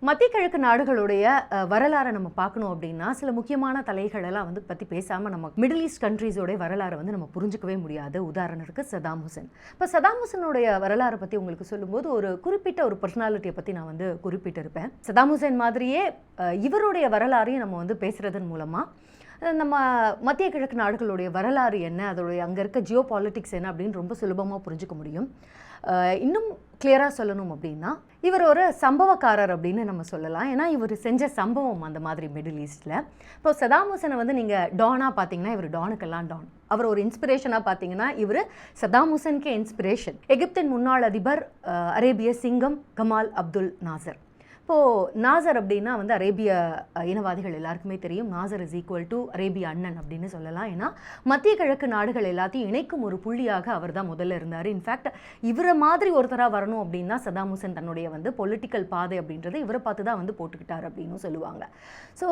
மத்திய கிழக்கு நாடுகளுடைய வரலாறை நம்ம பார்க்கணும் அப்படின்னா சில முக்கியமான தலைகளெல்லாம் பற்றி பேசாமல் நம்ம மிடில் ஈஸ்ட் கண்ட்ரீஸோடைய வரலாறை நம்ம புரிஞ்சிக்கவே முடியாது. உதாரணத்துக்கு சதாம் ஹுசேன். இப்போ சதாம் ஹுசேனுடைய வரலாறை பற்றி உங்களுக்கு சொல்லும்போது ஒரு குறிப்பிட்ட ஒரு பர்சனாலிட்டியை பற்றி நான் குறிப்பிட்டிருப்பேன். சதாம் ஹுசேன் மாதிரியே இவருடைய வரலாறையும் நம்ம பேசுகிறதன் மூலமாக நம்ம மத்திய கிழக்கு நாடுகளுடைய வரலாறு என்ன, அதோடைய அங்கே இருக்க ஜியோ பாலிட்டிக்ஸ் என்ன அப்படின்னு ரொம்ப சுலபமாக புரிஞ்சுக்க முடியும். இன்னும் கிளியராக சொல்லணும் அப்படின்னா இவர் ஒரு சம்பவக்காரர் அப்படின்னு நம்ம சொல்லலாம். ஏன்னா இவர் செஞ்ச சம்பவம் அந்த மாதிரி மிடில் ஈஸ்டில். இப்போ சதாம் ஹுசேனை நீங்கள் டானாக பார்த்தீங்கன்னா இவர் டானுக்கெல்லாம் டான். அவர் ஒரு இன்ஸ்பிரேஷனாக பார்த்தீங்கன்னா இவர் சதாம் ஹுசேனுக்கே இன்ஸ்பிரேஷன். எகிப்தின் முன்னாள் அதிபர் அரேபிய சிங்கம் கமால் அப்துல் நாசர். இப்போது நாசர் அப்படின்னா அரேபிய இனவாதிகள் எல்லாருக்குமே தெரியும். நாசர் இஸ் ஈக்குவல் டு அரேபிய அண்ணன் அப்படின்னு சொல்லலாம். ஏன்னா மத்திய கிழக்கு நாடுகள் எல்லாத்தையும் இணைக்கும் ஒரு புள்ளியாக அவர் தான் முதல்ல இருந்தார். இன்ஃபேக்ட் இவரை மாதிரி ஒருத்தராக வரணும் அப்படின்னா சதாம் ஹுசேன் தன்னுடைய பொலிட்டிக்கல் பாதை அப்படின்றத இவரை பார்த்து தான் போட்டுக்கிட்டார் அப்படின்னு சொல்லுவாங்க. ஸோ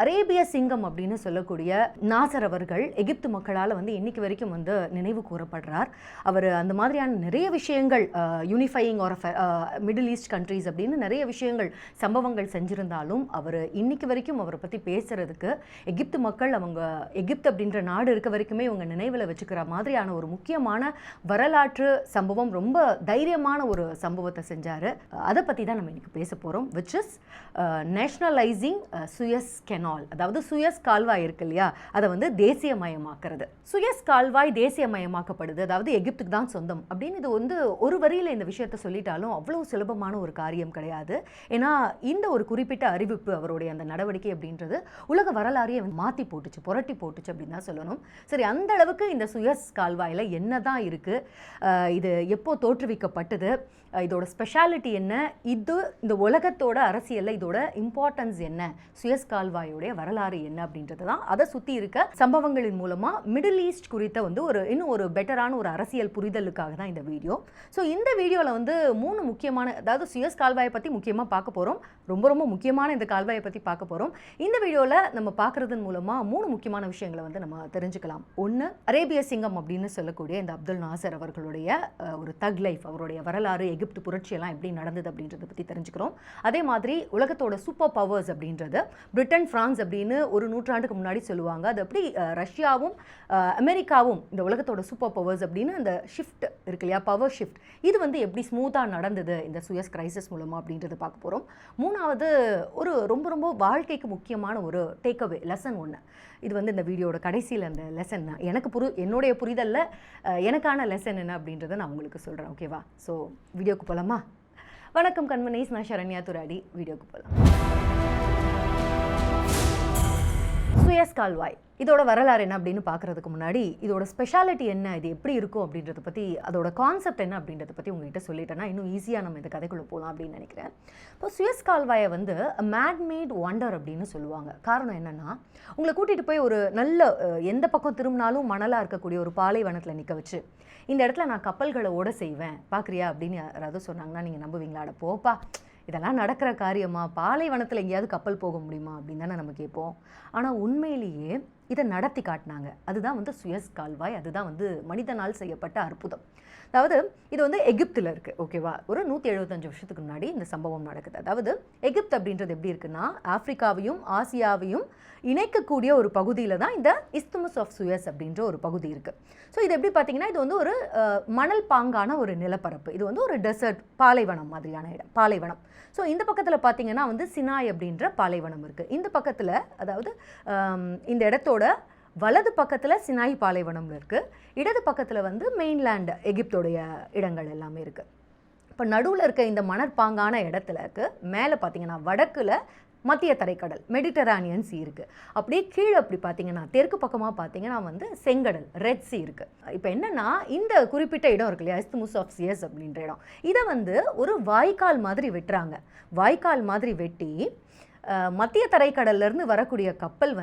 அரேபிய சிங்கம் அப்படின்னு சொல்லக்கூடிய நாசர் அவர்கள் எகிப்து மக்களால் இன்னைக்கு வரைக்கும் நினைவு கூறப்படுறார். அவர் அந்த மாதிரியான நிறைய விஷயங்கள் unifying are middle east countries அப்படின்னு நிறைய விஷயங்கள் சம்பவங்கள் செஞ்சிருந்தாலும் அவர் இன்னைக்கு வரைக்கும் அவரை பற்றி பேசுறதுக்கு எகிப்து மக்கள் எகிப்து அப்படின்ற நாடு இருக்க வரைக்குமே இவங்க நினைவில் வச்சுக்கிற மாதிரியான ஒரு முக்கியமான வரலாற்று சம்பவம், ரொம்ப தைரியமான ஒரு சம்பவத்தை செஞ்சார். அதை பற்றி தான் நம்ம இன்னைக்கு பேச போகிறோம். Which is nationalising Suez canal. அதாவது சுயஸ் கால்வாய் இருக்கு இல்லையா, அதை தேசியமயமாக்குறது. சுயஸ் கால்வாய் தேசியமயமாக்கப்படுது, அதாவது எகிப்துக்கு தான் சொந்தம் அப்படின்னு இது ஒரு வரியில் இந்த விஷயத்தை சொல்லிட்டாலும் அவ்வளோ சுலபமான ஒரு காரியம் கிடையாது. ஏன்னா இந்த ஒரு குறிப்பிட்ட அறிவிப்பு, அவருடைய அந்த நடவடிக்கை அப்படின்றது உலக வரலாறையே மாற்றி போட்டுச்சு, புரட்டி போட்டுச்சு அப்படின்னு தான் சொல்லணும். சரி, அந்த அளவுக்கு இந்த சுயஸ் கால்வாயில் என்ன தான் இருக்குது, இது எப்போ தோற்றுவிக்கப்பட்டது, இதோட ஸ்பெஷாலிட்டி என்ன, இந்த உலகத்தோட அரசியலில் இதோட இம்பார்ட்டன்ஸ் என்ன, சுயஸ் கால்வாயோடைய வரலாறு என்ன அப்படின்றது தான் அதை சுற்றி இருக்க சம்பவங்களின் மூலமாக மிடில் ஈஸ்ட் குறித்த இன்னும் ஒரு பெட்டரான ஒரு அரசியல் புரிதலுக்காக தான் இந்த வீடியோ. ஸோ இந்த வீடியோவில் 3 முக்கியமான, அதாவது சுயஸ் கால்வாயை பற்றி முக்கியமாக பார்க்க போகிறோம். ரொம்ப ரொம்ப முக்கியமான இந்த கால்வாயை பற்றி பார்க்க போகிறோம். இந்த வீடியோவில் நம்ம பார்க்குறதன் மூலமாக 3 முக்கியமான விஷயங்களை நம்ம தெரிஞ்சுக்கலாம். ஒன்று, அரேபிய சிங்கம் அப்படின்னு சொல்லக்கூடிய இந்த அப்துல் நாசர் அவர்களுடைய ஒரு தக் லைஃப், அவருடைய வரலாறு, எகிப்து புரட்சியெல்லாம் எப்படி நடந்தது அப்படின்றத பற்றி தெரிஞ்சுக்கிறோம். அதே மாதிரி உலகத்தோட சூப்பர் பவர்ஸ் அப்படின்றது பிரிட்டன், பிரான்ஸ் அப்படின்னு ஒரு நூற்றாண்டுக்கு முன்னாடி சொல்லுவாங்க. அது எப்படி ரஷ்யாவும் அமெரிக்காவும் இந்த உலகத்தோட சூப்பர் பவர்ஸ் அப்படின்னு அந்த ஷிஃப்ட் இருக்கு இல்லையா, பவர் ஷிஃப்ட், இது எப்படி ஸ்மூத்தாக நடந்தது இந்த சுயஸ் கிரைசிஸ் மூலமாக அப்படின்றது பார்க்க போகிறோம். மூணாவது, ஒரு ரொம்ப ரொம்ப வாழ்க்கைக்கு முக்கியமான ஒரு டேக்அவே லெசன் ஒன்று. இது இந்த வீடியோட கடைசியில் அந்த லெசன் என்னுடைய புரிதலில் எனக்கான லெசன் என்ன அப்படின்றத நான் உங்களுக்கு சொல்கிறேன். ஓகேவா? ஸோ வீடியோக்கு போகலாமா? வணக்கம் கண்மணிஸ், நான் சரண்யா துராடி. வீடியோக்கு போகலாம். சுயஸ் கால்வாய் இதோட வரலாறு என்ன அப்படின்னு பார்க்குறதுக்கு முன்னாடி இதோட ஸ்பெஷாலிட்டி என்ன, இது எப்படி இருக்கும் அப்படின்றத பற்றி, அதோட கான்செப்ட் என்ன அப்படின்றத பற்றி உங்கள்கிட்ட சொல்லிட்டேன்னா இன்னும் ஈஸியாக நம்ம இந்த கதைக்குள்ளே போகலாம் அப்படின்னு நினைக்கிறேன். இப்போ சுயஸ் கால்வாயை மேட் ஒண்டர் அப்படின்னு சொல்லுவாங்க. காரணம் என்னென்னா, உங்களை கூட்டிகிட்டு போய் ஒரு நல்ல எந்த பக்கம் திரும்பினாலும் மணலாக இருக்கக்கூடிய ஒரு பாலைவனத்தில் நிற்க வச்சு, இந்த இடத்துல நான் கப்பல்களை ஓட செய்வேன் பார்க்குறியா அப்படின்னு யாராவது சொன்னாங்கன்னா நீங்கள் நம்புவீங்களா? அட போப்பா, இதெல்லாம் நடக்கிற காரியமா, பாலைவனத்தில் எங்கேயாவது கப்பல் போக முடியுமா அப்படின்னு தானே நம்ம கேட்போம். ஆனால் உண்மையிலேயே இதை நடத்தி காட்டினாங்க. அதுதான் சுயஸ் கால்வாய். அதுதான் மனிதனால் செய்யப்பட்ட அற்புதம். அதாவது இது எகிப்தில் இருக்குது. ஓகேவா? ஒரு 175 வருஷத்துக்கு முன்னாடி இந்த சம்பவம் நடக்குது. அதாவது எகிப்து அப்படின்றது எப்படி இருக்குன்னா, ஆப்பிரிக்காவையும் ஆசியாவையும் இணைக்கக்கூடிய ஒரு பகுதியில் தான் இந்த இஸ்துமஸ் ஆஃப் சுயஸ் அப்படின்ற ஒரு பகுதி இருக்குது. ஸோ இது எப்படி பார்த்தீங்கன்னா, இது ஒரு மணல் பாங்கான ஒரு நிலப்பரப்பு. இது ஒரு டெசர்ட், பாலைவனம் மாதிரியான இடம், பாலைவனம். ஸோ இந்த பக்கத்தில் பார்த்தீங்கன்னா சினாய் அப்படின்ற பாலைவனம் இருக்குது. இந்த பக்கத்தில், அதாவது இந்த இடத்தோட வலது பக்கத்தில் சினாய் பாலைவனம் இருக்குது, இடது பக்கத்தில் மெயின்லேண்ட் எகிப்தோடைய இடங்கள் எல்லாமே இருக்குது. இப்போ நடுவில் இருக்க இந்த மணற்பாங்கான இடத்துலக்கு மேலே பார்த்தீங்கன்னா வடக்கில் மத்திய தரைக்கடல், மெடிட்டரானியன் சி இருக்குது. அப்படியே கீழே அப்படி பார்த்தீங்கன்னா தெற்கு பக்கமாக பார்த்தீங்கன்னா செங்கடல், ரெட் சி இருக்குது. இப்போ என்னென்னா, இந்த குறிப்பிட்ட இடம் இருக்கு இல்லையா, இஸ்துமஸ் ஆஃப் சுயஸ் அப்படின்ற இடம், இதை ஒரு வாய்க்கால் மாதிரி வெட்டுறாங்க. வாய்க்கால் மாதிரி வெட்டி மத்திய தரைக்கடல்லேருந்து வரக்கூடிய கப்பல்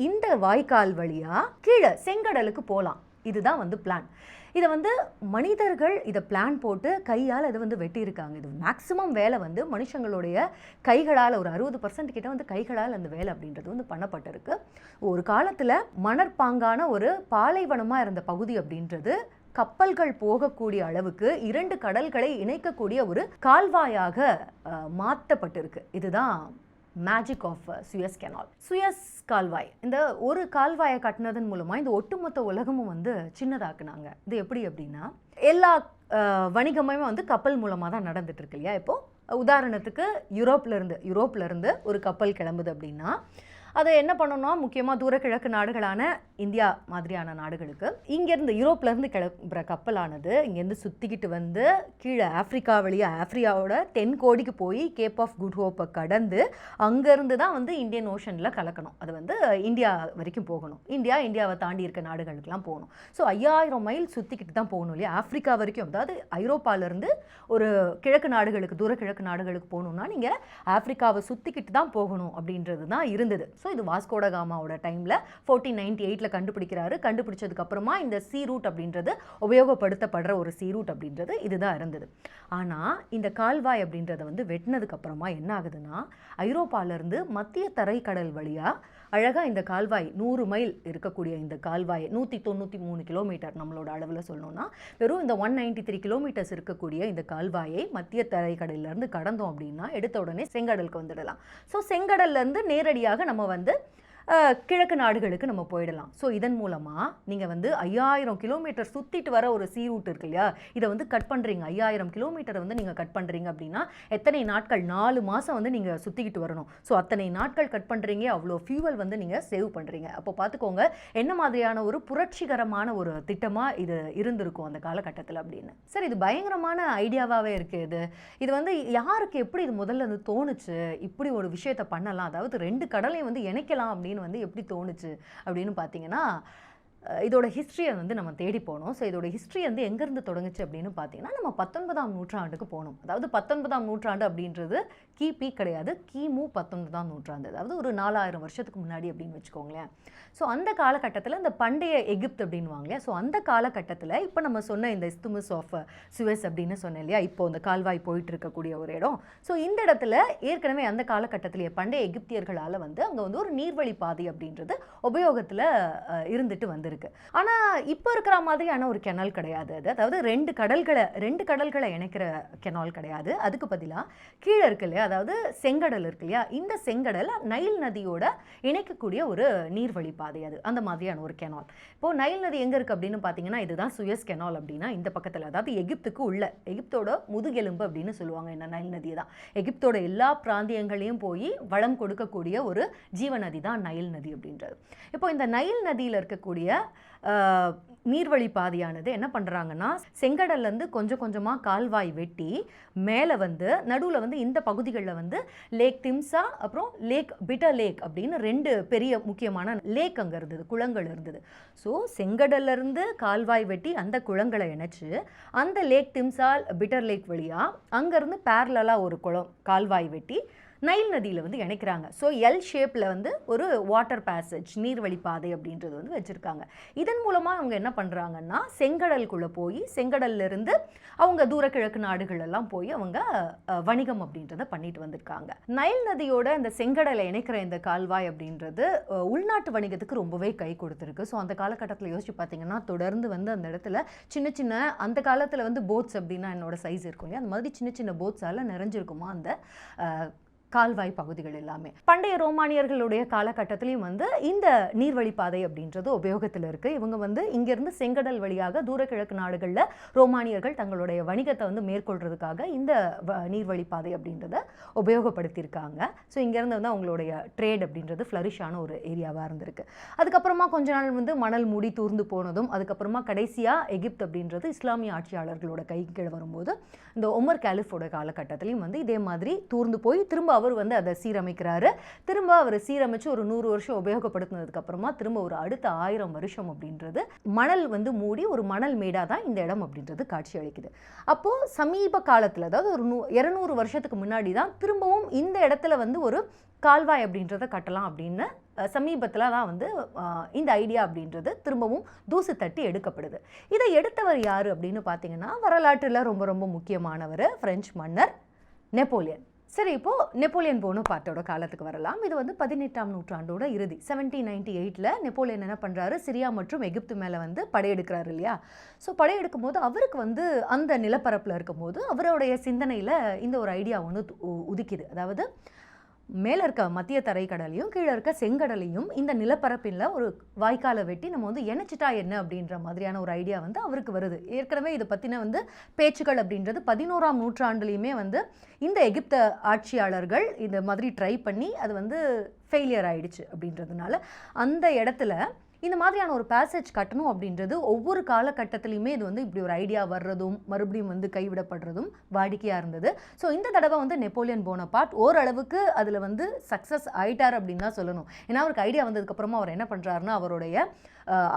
இந்த வாய்க்கால் வழியாக கீழே செங்கடலுக்கு போகலாம். இதுதான் பிளான். இதை மனிதர்கள் இதை பிளான் போட்டு கையால் இதை வெட்டியிருக்காங்க. இது மேக்ஸிமம் வேலை மனுஷங்களுடைய கைகளால், ஒரு 60% கிட்ட கைகளால் அந்த வேலை அப்படின்றது பண்ணப்பட்டிருக்கு. ஒரு காலத்தில் மணற்பாங்கான ஒரு பாலைவனமாக இருந்த பகுதி அப்படின்றது கப்பல்கள் போகக்கூடிய அளவுக்கு 2 கடல்களை இணைக்கக்கூடிய ஒரு கால்வாயாக மாற்றப்பட்டிருக்கு. இதுதான் magic of Suez canal. Suez கால்வாய், இந்த ஒரு கால்வாயை கட்டினதன் மூலமாக இந்த ஒட்டுமொத்த உலகமும் வந்து சின்னதாக்குனாங்க. இது எப்படி அப்படின்னா, எல்லா வணிகமே வந்து கப்பல் மூலமாக தான் நடந்துட்டு இருக்கு இல்லையா. இப்போது உதாரணத்துக்கு யூரோப்ல இருந்து ஒரு கப்பல் கிளம்புது அப்படின்னா அதை என்ன பண்ணணும்னா, முக்கியமாக தூரக்கிழக்கு நாடுகளான இந்தியா மாதிரியான நாடுகளுக்கு இங்கேருந்து யூரோப்லேருந்து கிளம்புற கப்பலானது இங்கேருந்து சுற்றிக்கிட்டு வந்து கீழே ஆஃப்ரிக்கா வழியாக ஆஃப்ரிக்காவோட தென்கோடிக்கு போய் கேப் ஆஃப் குட் ஹோப்பை கடந்து அங்கேருந்து தான் வந்து இந்தியன் ஓஷனில் கலக்கணும். அது வந்து இந்தியா வரைக்கும் போகணும். இந்தியாவை தாண்டி இருக்க நாடுகளுக்கெல்லாம் போகணும். ஸோ 5000 மைல் சுற்றிக்கிட்டு தான் போகணும் இல்லையா. ஆஃப்ரிக்கா வரைக்கும், அதாவது ஐரோப்பாவிலேருந்து ஒரு தூரக்கிழக்கு நாடுகளுக்கு போகணுன்னா நீங்கள் ஆஃப்ரிக்காவை சுற்றிக்கிட்டு தான் போகணும் அப்படின்றது தான் இருந்தது. ஸோ இது வாஸ்கோட காமாவோட டைமில் 1498 கண்டுபிடிக்கிறாரு. கண்டுபிடிச்சதுக்கப்புறமா இந்த சி ரூட் அப்படின்றது உபயோகப்படுத்தப்படுற ஒரு சி ரூட் அப்படின்றது இதுதான் இருந்தது. ஆனால் இந்த கால்வாய் அப்படின்றத வந்து வெட்டினதுக்கப்புறமா என்ன ஆகுதுன்னா, ஐரோப்பாவிலேருந்து மத்திய தரைக்கடல் வழியாக அழகாக இந்த கால்வாய் 100 மைல் இருக்கக்கூடிய இந்த கால்வாய் 193 கிலோமீட்டர் நம்மளோட அளவில் சொல்லணும்னா, வெறும் இந்த 193 கிலோமீட்டர்ஸ் இருக்கக்கூடிய இந்த கால்வாயை மத்திய தரைக்கடலிலேருந்து கடந்தோம் அப்படின்னா எடுத்த உடனே செங்கடலுக்கு வந்துடலாம். ஸோ செங்கடல்லேருந்து நேரடியாக நம்ம வந்து கிழக்கு நாடுகளுக்கு நம்ம போயிடலாம். ஸோ இதன் மூலமாக நீங்கள் வந்து 5000 கிலோமீட்டர் சுற்றிட்டு வர ஒரு சி ரூட் இருக்கு இல்லையா, இதை வந்து கட் பண்ணுறீங்க. 5000 கிலோமீட்டரை வந்து நீங்கள் கட் பண்ணுறீங்க அப்படின்னா எத்தனை நாட்கள், 4 மாதம் வந்து நீங்கள் சுற்றிக்கிட்டு வரணும். ஸோ அத்தனை நாட்கள் கட் பண்ணுறீங்க, அவ்வளோ ஃபியூவல் வந்து நீங்கள் சேவ் பண்ணுறீங்க. அப்போ பார்த்துக்கோங்க என்ன மாதிரியான ஒரு புரட்சிகரமான ஒரு திட்டமாக இது இருந்திருக்கும் அந்த காலகட்டத்தில் அப்படின்னு. சார், இது பயங்கரமான ஐடியாவாகவே இருக்குது. இது வந்து யாருக்கு எப்படி இது முதல்ல வந்து தோணுச்சு, இப்படி ஒரு விஷயத்தை பண்ணலாம், அதாவது 2 கடலையும் வந்து இணைக்கலாம் அப்படின்னு வந்து எப்படி தோணுச்சு அப்படின்னு பார்த்தீங்கன்னா, இதோட ஹிஸ்ட்ரியை வந்து நம்ம தேடி போனோம். ஸோ இதோட ஹிஸ்ட்ரி வந்து எங்கேருந்து தொடங்குச்சு அப்படின்னு பார்த்தீங்கன்னா, நம்ம 19ஆம் நூற்றாண்டுக்கு போகணும். அதாவது 19ஆம் நூற்றாண்டு அப்படின்றது கிபி கிடையாது, கிமு 19ஆம் நூற்றாண்டு, அதாவது ஒரு 4000 வருஷத்துக்கு முன்னாடி அப்படின்னு வச்சுக்கோங்களேன். ஸோ அந்த காலகட்டத்தில் இந்த பண்டைய எகிப்து அப்படின்வாங்க இல்லையா. ஸோ அந்த காலகட்டத்தில் இப்போ நம்ம சொன்ன இந்த இஸ்துமிஸ் ஆஃப் சுயஸ் அப்படின்னு சொன்னேன் இல்லையா, இப்போ இந்த கால்வாய் போயிட்டு இருக்கக்கூடிய ஒரு இடம். ஸோ இந்த இடத்துல ஏற்கனவே அந்த காலகட்டத்திலேயே பண்டைய எகிப்தியர்களால் வந்து அங்கே வந்து ஒரு நீர்வழி பாதை அப்படின்றது உபயோகத்தில் இருந்துட்டு வந்திருக்கு. ஆனால் இப்போ இருக்கிற மாதிரியான ஒரு கெனால் கிடையாது அது. அதாவது 2 கடல்களை இணைக்கிற கெனால் கிடையாது. அதுக்கு பதிலாக கீழே இருக்கு இல்லையா, அதாவது செங்கடல் இருக்கு இல்லையா, இந்த செங்கடல் நைல் நதியோட இணைக்கக்கூடிய ஒரு நீர்வழி பாதை அது, அந்த மாதிரியான ஒரு கெனால். இப்போது நைல் நதி எங்கே இருக்குது அப்படின்னு பார்த்தீங்கன்னா, இதுதான் சுயஸ் கெனால் அப்படின்னா இந்த பக்கத்தில், அதாவது எகிப்துக்கு உள்ள, எகிப்தோட முதுகெலும்பு அப்படின்னு சொல்லுவாங்க என்ன நைல் நதியை தான். எகிப்தோட எல்லா பிராந்தியங்களையும் போய் வளம் கொடுக்கக்கூடிய ஒரு ஜீவ நதி தான் நைல் நதி அப்படின்றது. இப்போ இந்த நைல் நதியில் இருக்கக்கூடிய நீர்வழி பாதையானது என்ன பண்ணுறாங்கன்னா, செங்கடல்லேருந்து கொஞ்சம் கொஞ்சமாக கால்வாய் வெட்டி மேலே வந்து நடுவில் வந்து இந்த பகுதிகளில் வந்து லேக் திம்சா அப்புறம் லேக் பிட்டர் லேக் அப்படின்னு 2 பெரிய முக்கியமான லேக் அங்கே இருந்தது, குளங்கள் இருந்தது. ஸோ செங்கடல்லேருந்து கால்வாய் வெட்டி அந்த குளங்களை இணைச்சு அந்த லேக் திம்சா பிட்டர் லேக் வழியாக அங்கேருந்து பேரலாக ஒரு கால்வாய் வெட்டி நைல் நதியில் வந்து இணைக்கிறாங்க. ஸோ எல் ஷேப்பில் வந்து ஒரு வாட்டர் பேசேஜ், நீர்வழி பாதை அப்படின்றது வந்து வச்சுருக்காங்க. இதன் மூலமாக அவங்க என்ன பண்ணுறாங்கன்னா, செங்கடலுக்குள்ளே போய் செங்கடல்லிருந்து அவங்க தூரக்கிழக்கு நாடுகளெல்லாம் போய் அவங்க வணிகம் அப்படின்றத பண்ணிட்டு வந்திருக்காங்க. நைல் நதியோட இந்த செங்கடலை இணைக்கிற இந்த கால்வாய் அப்படின்றது உள்நாட்டு வணிகத்துக்கு ரொம்பவே கை கொடுத்துருக்கு. ஸோ அந்த காலகட்டத்தில் யோசிச்சு பார்த்தீங்கன்னா, தொடர்ந்து வந்து அந்த இடத்துல சின்ன சின்ன, அந்த காலத்தில் வந்து போட்ஸ் அப்படின்னா என்னோட சைஸ் இருக்கும் இல்லையா, அந்த மாதிரி சின்ன சின்ன போட்ஸால் நிறைஞ்சிருக்குமா அந்த கால்வாய் பகுதிகள் எல்லாமே. பண்டைய ரோமானியர்களுடைய காலகட்டத்திலையும் வந்து இந்த நீர்வழிப்பாதை அப்படின்றது உபயோகத்தில் இருக்குது. இவங்க வந்து இங்கேருந்து செங்கடல் வழியாக தூரக்கிழக்கு நாடுகளில் ரோமானியர்கள் தங்களுடைய வணிகத்தை வந்து மேற்கொள்றதுக்காக இந்த நீர்வழிப்பாதை அப்படின்றத உபயோகப்படுத்தியிருக்காங்க. ஸோ இங்கேருந்து வந்து அவங்களுடைய ட்ரேட் அப்படின்றது ஃப்ளரிஷான ஒரு ஏரியாவாக இருந்திருக்கு. அதுக்கப்புறமா கொஞ்ச நாள் வந்து மணல் மூடி தூர்ந்து போனதும், அதுக்கப்புறமா கடைசியாக எகிப்து அப்படின்றது இஸ்லாமிய ஆட்சியாளர்களோட கைக்கு கீழே வரும்போது இந்த ஒமர் காலிஃபோட காலகட்டத்திலையும் வந்து இதே மாதிரி தூர்ந்து போய் திரும்ப அவர் வந்து அதை சீரமைக்கிறாரு. திரும்ப அவர் சீரமைச்சு ஒரு 100 வருஷம் உபயோகப்படுத்தினதுக்கு அப்புறமா திரும்ப ஒரு அடுத்த 1000 வருஷம் அப்படின்றது மணல் வந்து மூடி ஒரு மணல் மேடாக தான் இந்த இடம் அப்படின்றது காட்சி அளிக்குது. அப்போது சமீப காலத்தில், அதாவது ஒரு 200 வருஷத்துக்கு முன்னாடி தான் திரும்பவும் இந்த இடத்துல வந்து ஒரு கால்வாய் அப்படின்றத கட்டலாம் அப்படின்னு சமீபத்தில் தான் வந்து இந்த ஐடியா அப்படின்றது திரும்பவும் தூசு தட்டி எடுக்கப்படுது. இதை எடுத்தவர் யார் அப்படின்னு பார்த்தீங்கன்னா, வரலாற்றில் ரொம்ப ரொம்ப முக்கியமானவர், பிரெஞ்சு மன்னர் நெப்போலியன். சரி, இப்போது நெப்போலியன் போனபார்ட்டோட காலத்துக்கு வரலாம். இது வந்து 18ஆம் நூற்றாண்டோட இறுதி 1798ல் நெப்போலியன் என்ன பண்ணுறாரு, சிரியா மற்றும் எகிப்து மேலே வந்து படையெடுக்கிறாரு இல்லையா. ஸோ படையெடுக்கும் போது அவருக்கு வந்து அந்த நிலப்பரப்பில் இருக்கும்போது அவருடைய சிந்தனையில் இந்த ஒரு ஐடியா ஒன்று உதிக்குது. அதாவது மேலே இருக்க மத்திய தரைக்கடலையும் கீழே இருக்க செங்கடலையும் இந்த நிலப்பரப்பில் ஒரு வாய்க்காலை வெட்டி நம்ம வந்து இணைச்சிட்டா என்ன அப்படின்ற மாதிரியான ஒரு ஐடியா வந்து அவருக்கு வருது. ஏற்கனவே இதை பற்றின வந்து பேச்சுக்கள் அப்படின்றது 11ஆம் நூற்றாண்டுலேயுமே வந்து இந்த எகிப்த ஆட்சியாளர்கள் இந்த மாதிரி ட்ரை பண்ணி அது வந்து ஃபெயிலியர் ஆயிடுச்சு அப்படின்றதுனால அந்த இடத்துல இந்த மாதிரியான ஒரு பேசேஜ் கட்டணும் அப்படின்றது ஒவ்வொரு காலகட்டத்திலையுமே இது வந்து இப்படி ஒரு ஐடியா வர்றதும் மறுபடியும் வந்து கைவிடப்படுறதும் வாடிக்கையாக இருந்தது. ஸோ இந்த தடவை வந்து நெப்போலியன் போனபார்ட் ஓரளவுக்கு அதில் வந்து சக்ஸஸ் ஆயிட்டார் அப்படின்னு தான் சொல்லணும். ஏன்னா அவருக்கு ஐடியா வந்ததுக்கப்புறமா அவர் என்ன பண்ணுறாருன்னா அவருடைய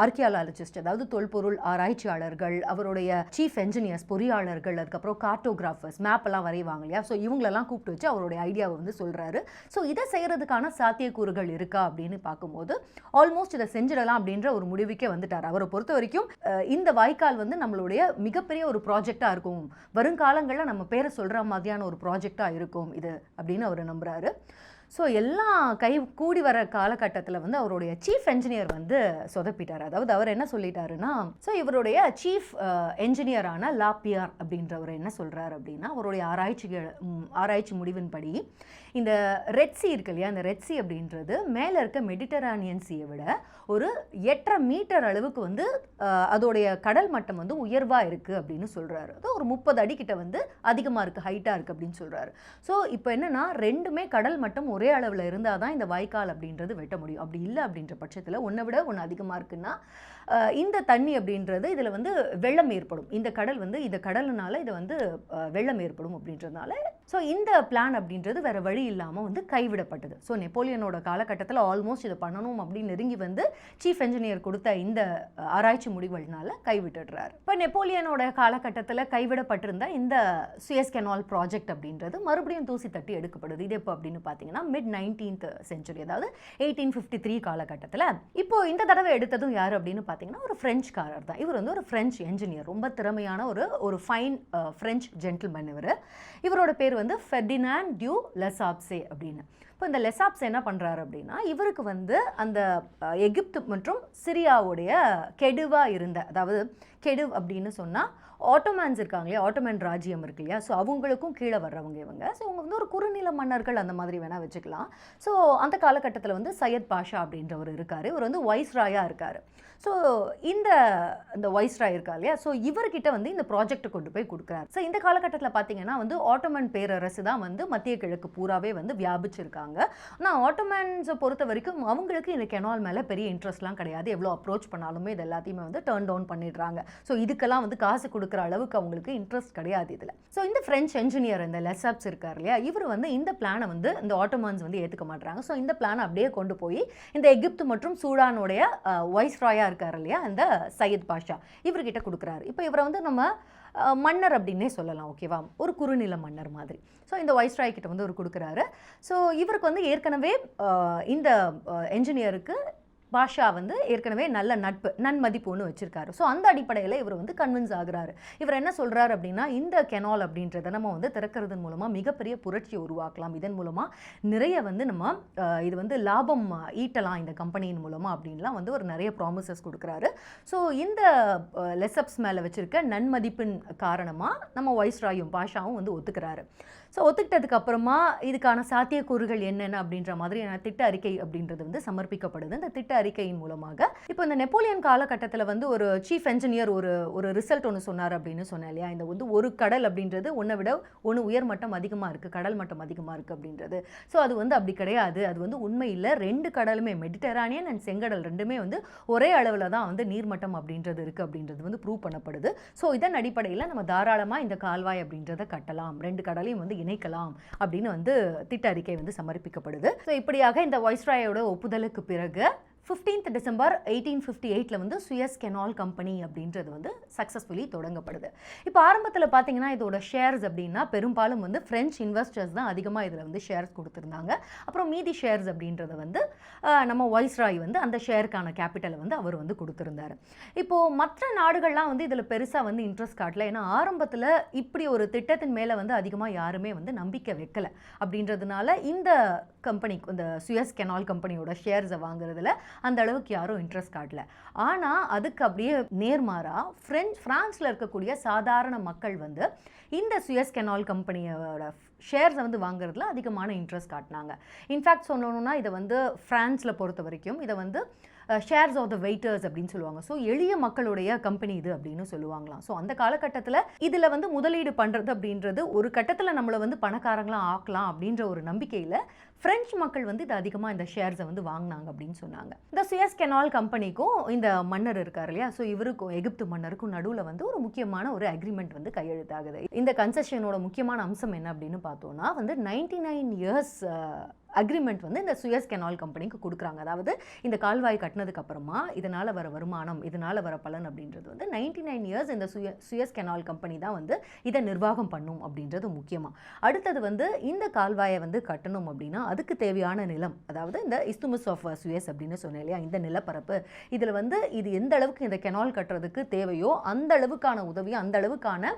ஆர்கியாலஜிஸ்ட், அதாவது தொல்பொருள் ஆராய்ச்சியாளர்கள், அவருடைய சீஃப் என்ஜினியர்ஸ் பொறியாளர்கள், அதுக்கப்புறம் கார்ட்டோகிராஃபர்ஸ் மேப்பெல்லாம் வரைவாங்க இல்லையா. ஸோ இவங்களெல்லாம் கூப்பிட்டு வச்சு அவருடைய ஐடியாவை வந்து சொல்கிறாரு. ஸோ இதை செய்கிறதுக்கான சாத்தியக்கூறுகள் இருக்கா அப்படின்னு பார்க்கும்போது ஆல்மோஸ்ட் இதை செஞ்சிடலாம் அப்படின்ற ஒரு முடிவுக்கே வந்துட்டார். அவரை பொறுத்த வரைக்கும் இந்த வாய்க்கால் வந்து நம்மளுடைய மிகப்பெரிய ஒரு ப்ராஜெக்டாக இருக்கும், வருங்காலங்களில் நம்ம பேரை சொல்கிற மாதிரியான ஒரு ப்ராஜெக்டாக இருக்கும் இது அப்படின்னு அவர் நம்புகிறாரு. ஸோ எல்லாம் கை கூடி வர காலகட்டத்தில் வந்து அவருடைய சீஃப் என்ஜினியர் வந்து சொதப்பிட்டார். அதாவது அவர் என்ன சொல்லிட்டாருன்னா, ஸோ இவருடைய சீஃப் என்ஜினியரான லாப்பியார் அப்படின்றவர் என்ன சொல்கிறார் அப்படின்னா, அவருடைய ஆராய்ச்சி முடிவின்படி இந்த ரெட் சி இருக்கு இல்லையா, அந்த ரெட் சி அப்படின்றது மேலே இருக்க மெடிட்டரானியன் சீயை விட ஒரு 8.5 மீட்டர் அளவுக்கு வந்து அதோடைய கடல் மட்டம் வந்து உயர்வாக இருக்குது அப்படின்னு சொல்கிறாரு. அது ஒரு 30 அடிக்கிட்ட வந்து அதிகமாக இருக்குது, ஹைட்டாக இருக்குது அப்படின்னு சொல்கிறாரு. ஸோ இப்போ என்னென்னா ரெண்டுமே கடல் மட்டம் ஒரே அளவில் இருந்தால் தான் இந்த வாய்க்கால் அப்படின்றது வெட்ட முடியும். அப்படி இல்லை அப்படின்ற பட்சத்தில் ஒன்றை விட ஒன்று அதிகமாக இருக்குன்னா இந்த தண்ணி அப்படின்றது இதில் வந்து வெள்ளம் ஏற்படும். இந்த கடல் வந்து இந்த கடலுனால இதை வந்து வெள்ளம் ஏற்படும் அப்படின்றதுனால ஸோ இந்த பிளான் அப்படின்றது வேறு வழி இல்லாமல் வந்து கைவிடப்பட்டது. ஸோ நெப்போலியனோட காலகட்டத்தில் ஆல்மோஸ்ட் இதை பண்ணணும் அப்படின்னு நெருங்கி வந்து சீஃப் என்ஜினியர் கொடுத்த இந்த ஆராய்ச்சி முடிவுகள்னால கைவிட்டுடுறாரு. இப்போ நெப்போலியனோட காலகட்டத்தில் கைவிடப்பட்டிருந்த இந்த சுயஸ் கெனால் ப்ராஜெக்ட் அப்படின்றது மறுபடியும் தூசி தட்டி எடுக்கப்படுது. இது எப்போ அப்படின்னு பார்த்தீங்கன்னா மிட் 19th செஞ்சுரி, அதாவது 1853 காலகட்டத்தில். இப்போ இந்த தடவை எடுத்ததும் யார் அப்படின்னு பார்த்தீங்கன்னா ஒரு ஃப்ரெஞ்சுக்காரர் தான். இவர் வந்து ஒரு ஃப்ரெஞ்ச் என்ஜினியர், ரொம்ப திறமையான ஒரு ஃபைன் ஃப்ரெஞ்ச் ஜென்டில்மேன். இவரோட பேர் வந்து ஃபெர்டினாண்ட் டியூ லெசாப்ஸே அப்படின்னு. இப்போ இந்த லெசாப்ஸ் என்ன பண்ணுறாரு அப்படின்னா, இவருக்கு வந்து அந்த எகிப்து மற்றும் சிரியாவுடைய கெடுவாக இருந்த, அதாவது கெடுவ் அப்படின்னு சொன்னால் ஆட்டோமேன்ஸ் இருக்காங்க இல்லையா, ஆட்டோமேன் ராஜ்யம் இருக்கு இல்லையா, ஸோ அவங்களுக்கும் கீழே வர்றவங்க இவங்க. ஸோ அவங்க வந்து ஒரு குறுநில மன்னர்கள் அந்த மாதிரி வேணால் வச்சுக்கலாம். ஸோ அந்த காலகட்டத்தில் வந்து சையத் பாஷா அப்படின்றவர் இருக்கார். இவர் வந்து வைஸ்ராயாக இருக்கார். ஸோ இந்த வைஸ்ராய் இருக்கா இல்லையா, ஸோ இவர்கிட்ட வந்து இந்த ப்ராஜெக்ட் கொண்டு போய் கொடுக்குறாரு. ஸோ இந்த காலகட்டத்தில் பார்த்தீங்கன்னா வந்து ஆட்டோமன் பேரரசு தான் வந்து மத்திய கிழக்கு பூராவே வந்து வியாபிச்சிருக்காங்க. ஆனால் ஆட்டோமேன்ஸை பொறுத்த வரைக்கும் அவங்களுக்கு இந்த கெனால் மேலே பெரிய இன்ட்ரெஸ்ட்லாம் கிடையாது. எவ்வளோ அப்ரோச் பண்ணாலுமே இது எல்லாத்தையுமே வந்து டர்ன் டவுன் பண்ணிடுறாங்க. ஸோ இதுக்கெல்லாம் வந்து காசு கொடுக்குற அளவுக்கு அவங்களுக்கு இன்ட்ரெஸ்ட் கிடையாது இதில். ஸோ இந்த ஃப்ரெஞ்ச் என்ஜினியர் இந்த லெசாப்ஸ் இருக்கார் இல்லையா, இவர் வந்து இந்த பிளானை வந்து இந்த ஆட்டோமன்ஸ் வந்து ஏற்றுக்க மாட்டாங்க. ஸோ இந்த பிளானை அப்படியே கொண்டு போய் இந்த எகிப்து மற்றும் சூடானுடைய வைஸ்ராயா இருக்கார் இல்லையா, இந்த சையத் பாஷா, இவர்கிட்ட கொடுக்குறாரு. இப்போ இவரை வந்து நம்ம மன்னர் அப்படின்னே சொல்லலாம், ஓகேவா, ஒரு குறுநில மன்னர் மாதிரி. ஸோ இந்த வைஸ்ராய் கிட்ட வந்து அவர் கொடுக்குறாரு. ஸோ இவருக்கு வந்து ஏற்கனவே இந்த என்ஜினியருக்கு பாஷா வந்து ஏற்கனவே நல்ல நன்மதிப்பு ஒன்று வச்சிருக்காரு. ஸோ அந்த அடிப்படையில் இவர் வந்து கன்வின்ஸ் ஆகுறாரு. இவர் என்ன சொல்கிறார் அப்படின்னா, இந்த கெனால் அப்படின்றத நம்ம வந்து திறக்கிறதன் மூலமாக மிகப்பெரிய புரட்சியை உருவாக்கலாம், இதன் மூலமாக நிறைய வந்து நம்ம இது வந்து லாபம் ஈட்டலாம் இந்த கம்பெனியின் மூலமாக அப்படின்லாம் வந்து ஒரு நிறைய ப்ராமிசஸ் கொடுக்குறாரு. ஸோ இந்த லெசப்ஸ் மேலே வச்சுருக்க நன்மதிப்பின் காரணமாக நம்ம வைஸ்ராயும் பாஷாவும் வந்து ஒத்துக்கிறாரு. ஸோ ஒத்துக்கிட்டதுக்கு அப்புறமா இதுக்கான சாத்தியக்கூறுகள் என்னென்ன அப்படின்ற மாதிரியான திட்ட அறிக்கை அப்படின்றது வந்து சமர்ப்பிக்கப்படுது. இந்த திட்ட அறிக்கையின் மூலமாக இப்போ இந்த நெப்போலியன் காலகட்டத்தில் வந்து ஒரு சீஃப் என்ஜினியர் ஒரு ரிசல்ட் ஒன்று சொன்னார் அப்படின்னு சொன்னேன் இல்லையா, இந்த வந்து ஒரு கடல் அப்படின்றது ஒன்றை விட ஒன்று உயர்மட்டம் அதிகமாக இருக்குது, கடல் மட்டம் அதிகமாக இருக்குது அப்படின்றது. ஸோ அது வந்து அப்படி கிடையாது, அது வந்து உண்மை இல்லை. ரெண்டு கடலுமே மெடிட்டரானியன் அண்ட் செங்கடல் ரெண்டுமே வந்து ஒரே அளவில் தான் வந்து நீர்மட்டம் அப்படின்றது இருக்குது அப்படின்றது வந்து ப்ரூவ் பண்ணப்படுது. ஸோ இதன் அடிப்படையில் நம்ம தாராளமாக இந்த கால்வாய் அப்படின்றத கட்டலாம், ரெண்டு கடலையும் வந்து இணைக்கலாம் அப்படின்னு வந்து திட்ட அறிக்கை வந்து சமர்ப்பிக்கப்படுது. ஸோ இப்படியாக இந்த வைஸ்ராயோட ஒப்புதலுக்கு பிறகு 15th டிசம்பர் 1858 வந்து சுயஸ் கெனால் கம்பெனி அப்படின்றது வந்து சக்ஸஸ்ஃபுல்லி தொடங்கப்படுது. இப்போ ஆரம்பத்தில் பார்த்தீங்கன்னா இதோட ஷேர்ஸ் அப்படின்னா பெரும்பாலும் வந்து ஃப்ரெஞ்ச் இன்வெஸ்டர்ஸ் தான் அதிகமாக இதில் வந்து ஷேர்ஸ் கொடுத்துருந்தாங்க. அப்புறம் மீதி ஷேர்ஸ் அப்படின்றத வந்து நம்ம வைஸ்ராய் வந்து அந்த ஷேருக்கான கேபிட்டலை வந்து அவர் வந்து கொடுத்துருந்தாரு. இப்போது மற்ற நாடுகள்லாம் வந்து இதில் பெருசாக வந்து இன்ட்ரெஸ்ட் காட்டல. ஏன்னா ஆரம்பத்தில் இப்படி ஒரு திட்டத்தின் மேலே வந்து அதிகமாக யாருமே வந்து நம்பிக்கை வைக்கலை. அப்படின்றதுனால இந்த கம்பெனிக்கு, இந்த சுயஸ் கெனால் கம்பெனியோட ஷேர்ஸை வாங்குறதுல அந்த அளவுக்கு யாரும் இன்ட்ரெஸ்ட் காட்டல. ஆனால் அதுக்கு அப்படியே நேர்மாறாக ஃப்ரான்ஸில் இருக்கக்கூடிய சாதாரண மக்கள் வந்து இந்த சுயஸ் கெனால் கம்பெனியோட ஷேர்ஸை வந்து வாங்குறதுல அதிகமான இன்ட்ரெஸ்ட் காட்டினாங்க. இன்ஃபேக்ட் சொல்லணும்னா இதை வந்து ஃப்ரான்ஸில் பொறுத்த வரைக்கும் இதை வந்து ஷேர்ஸ் ஆஃப் த வெயிட்டர்ஸ் அப்படின்னு சொல்லுவாங்க. ஸோ எளிய மக்களுடைய கம்பெனி இது அப்படின்னு சொல்லுவாங்களாம். ஸோ அந்த காலகட்டத்தில் இதில் வந்து முதலீடு பண்ணுறது அப்படின்றது ஒரு கட்டத்தில் நம்மளை வந்து பணக்காரங்களாம் ஆக்கலாம் அப்படின்ற ஒரு நம்பிக்கையில் ஃப்ரெஞ்சு மக்கள் வந்து இது அதிகமாக இந்த ஷேர்ஸை வந்து வாங்கினாங்க அப்படின்னு சொன்னாங்க. இந்த சுயஸ் கெனால் கம்பெனிக்கும் இந்த மன்னர் இருக்கார் இல்லையா, ஸோ இவருக்கும் எகிப்து மன்னருக்கும் நடுவில் வந்து ஒரு முக்கியமான ஒரு அக்ரிமெண்ட் வந்து கையெழுத்தாகுது. இந்த கன்செஷனோட முக்கியமான அம்சம் என்ன அப்படின்னு பார்த்தோன்னா வந்து 99 இயர்ஸ் அக்ரிமெண்ட் வந்து இந்த சுயஸ் கெனால் கம்பெனிக்கு கொடுக்குறாங்க. அதாவது இந்த கால்வாய் கட்டினதுக்கு அப்புறமா இதனால் வர வருமானம், இதனால் வர பலன் அப்படின்றது வந்து 99 இயர்ஸ் இந்த சுயஸ் கெனால் கம்பெனி தான் வந்து இதை நிர்வாகம் பண்ணும் அப்படின்றது முக்கியமாக. அடுத்தது வந்து இந்த கால்வாயை வந்து கட்டணும் அப்படின்னா அதுக்கு தேவையான நிலம், அதாவது இந்த இஸ்துமஸ் ஆஃப் சுயஸ் அப்படின்னு சொன்னேன் இல்லையா, இந்த நிலப்பரப்பு, இதில் வந்து இது எந்த அளவுக்கு இந்த கெனால் கட்டுறதுக்கு தேவையோ அந்த அளவுக்கான உதவி, அந்த அளவுக்கான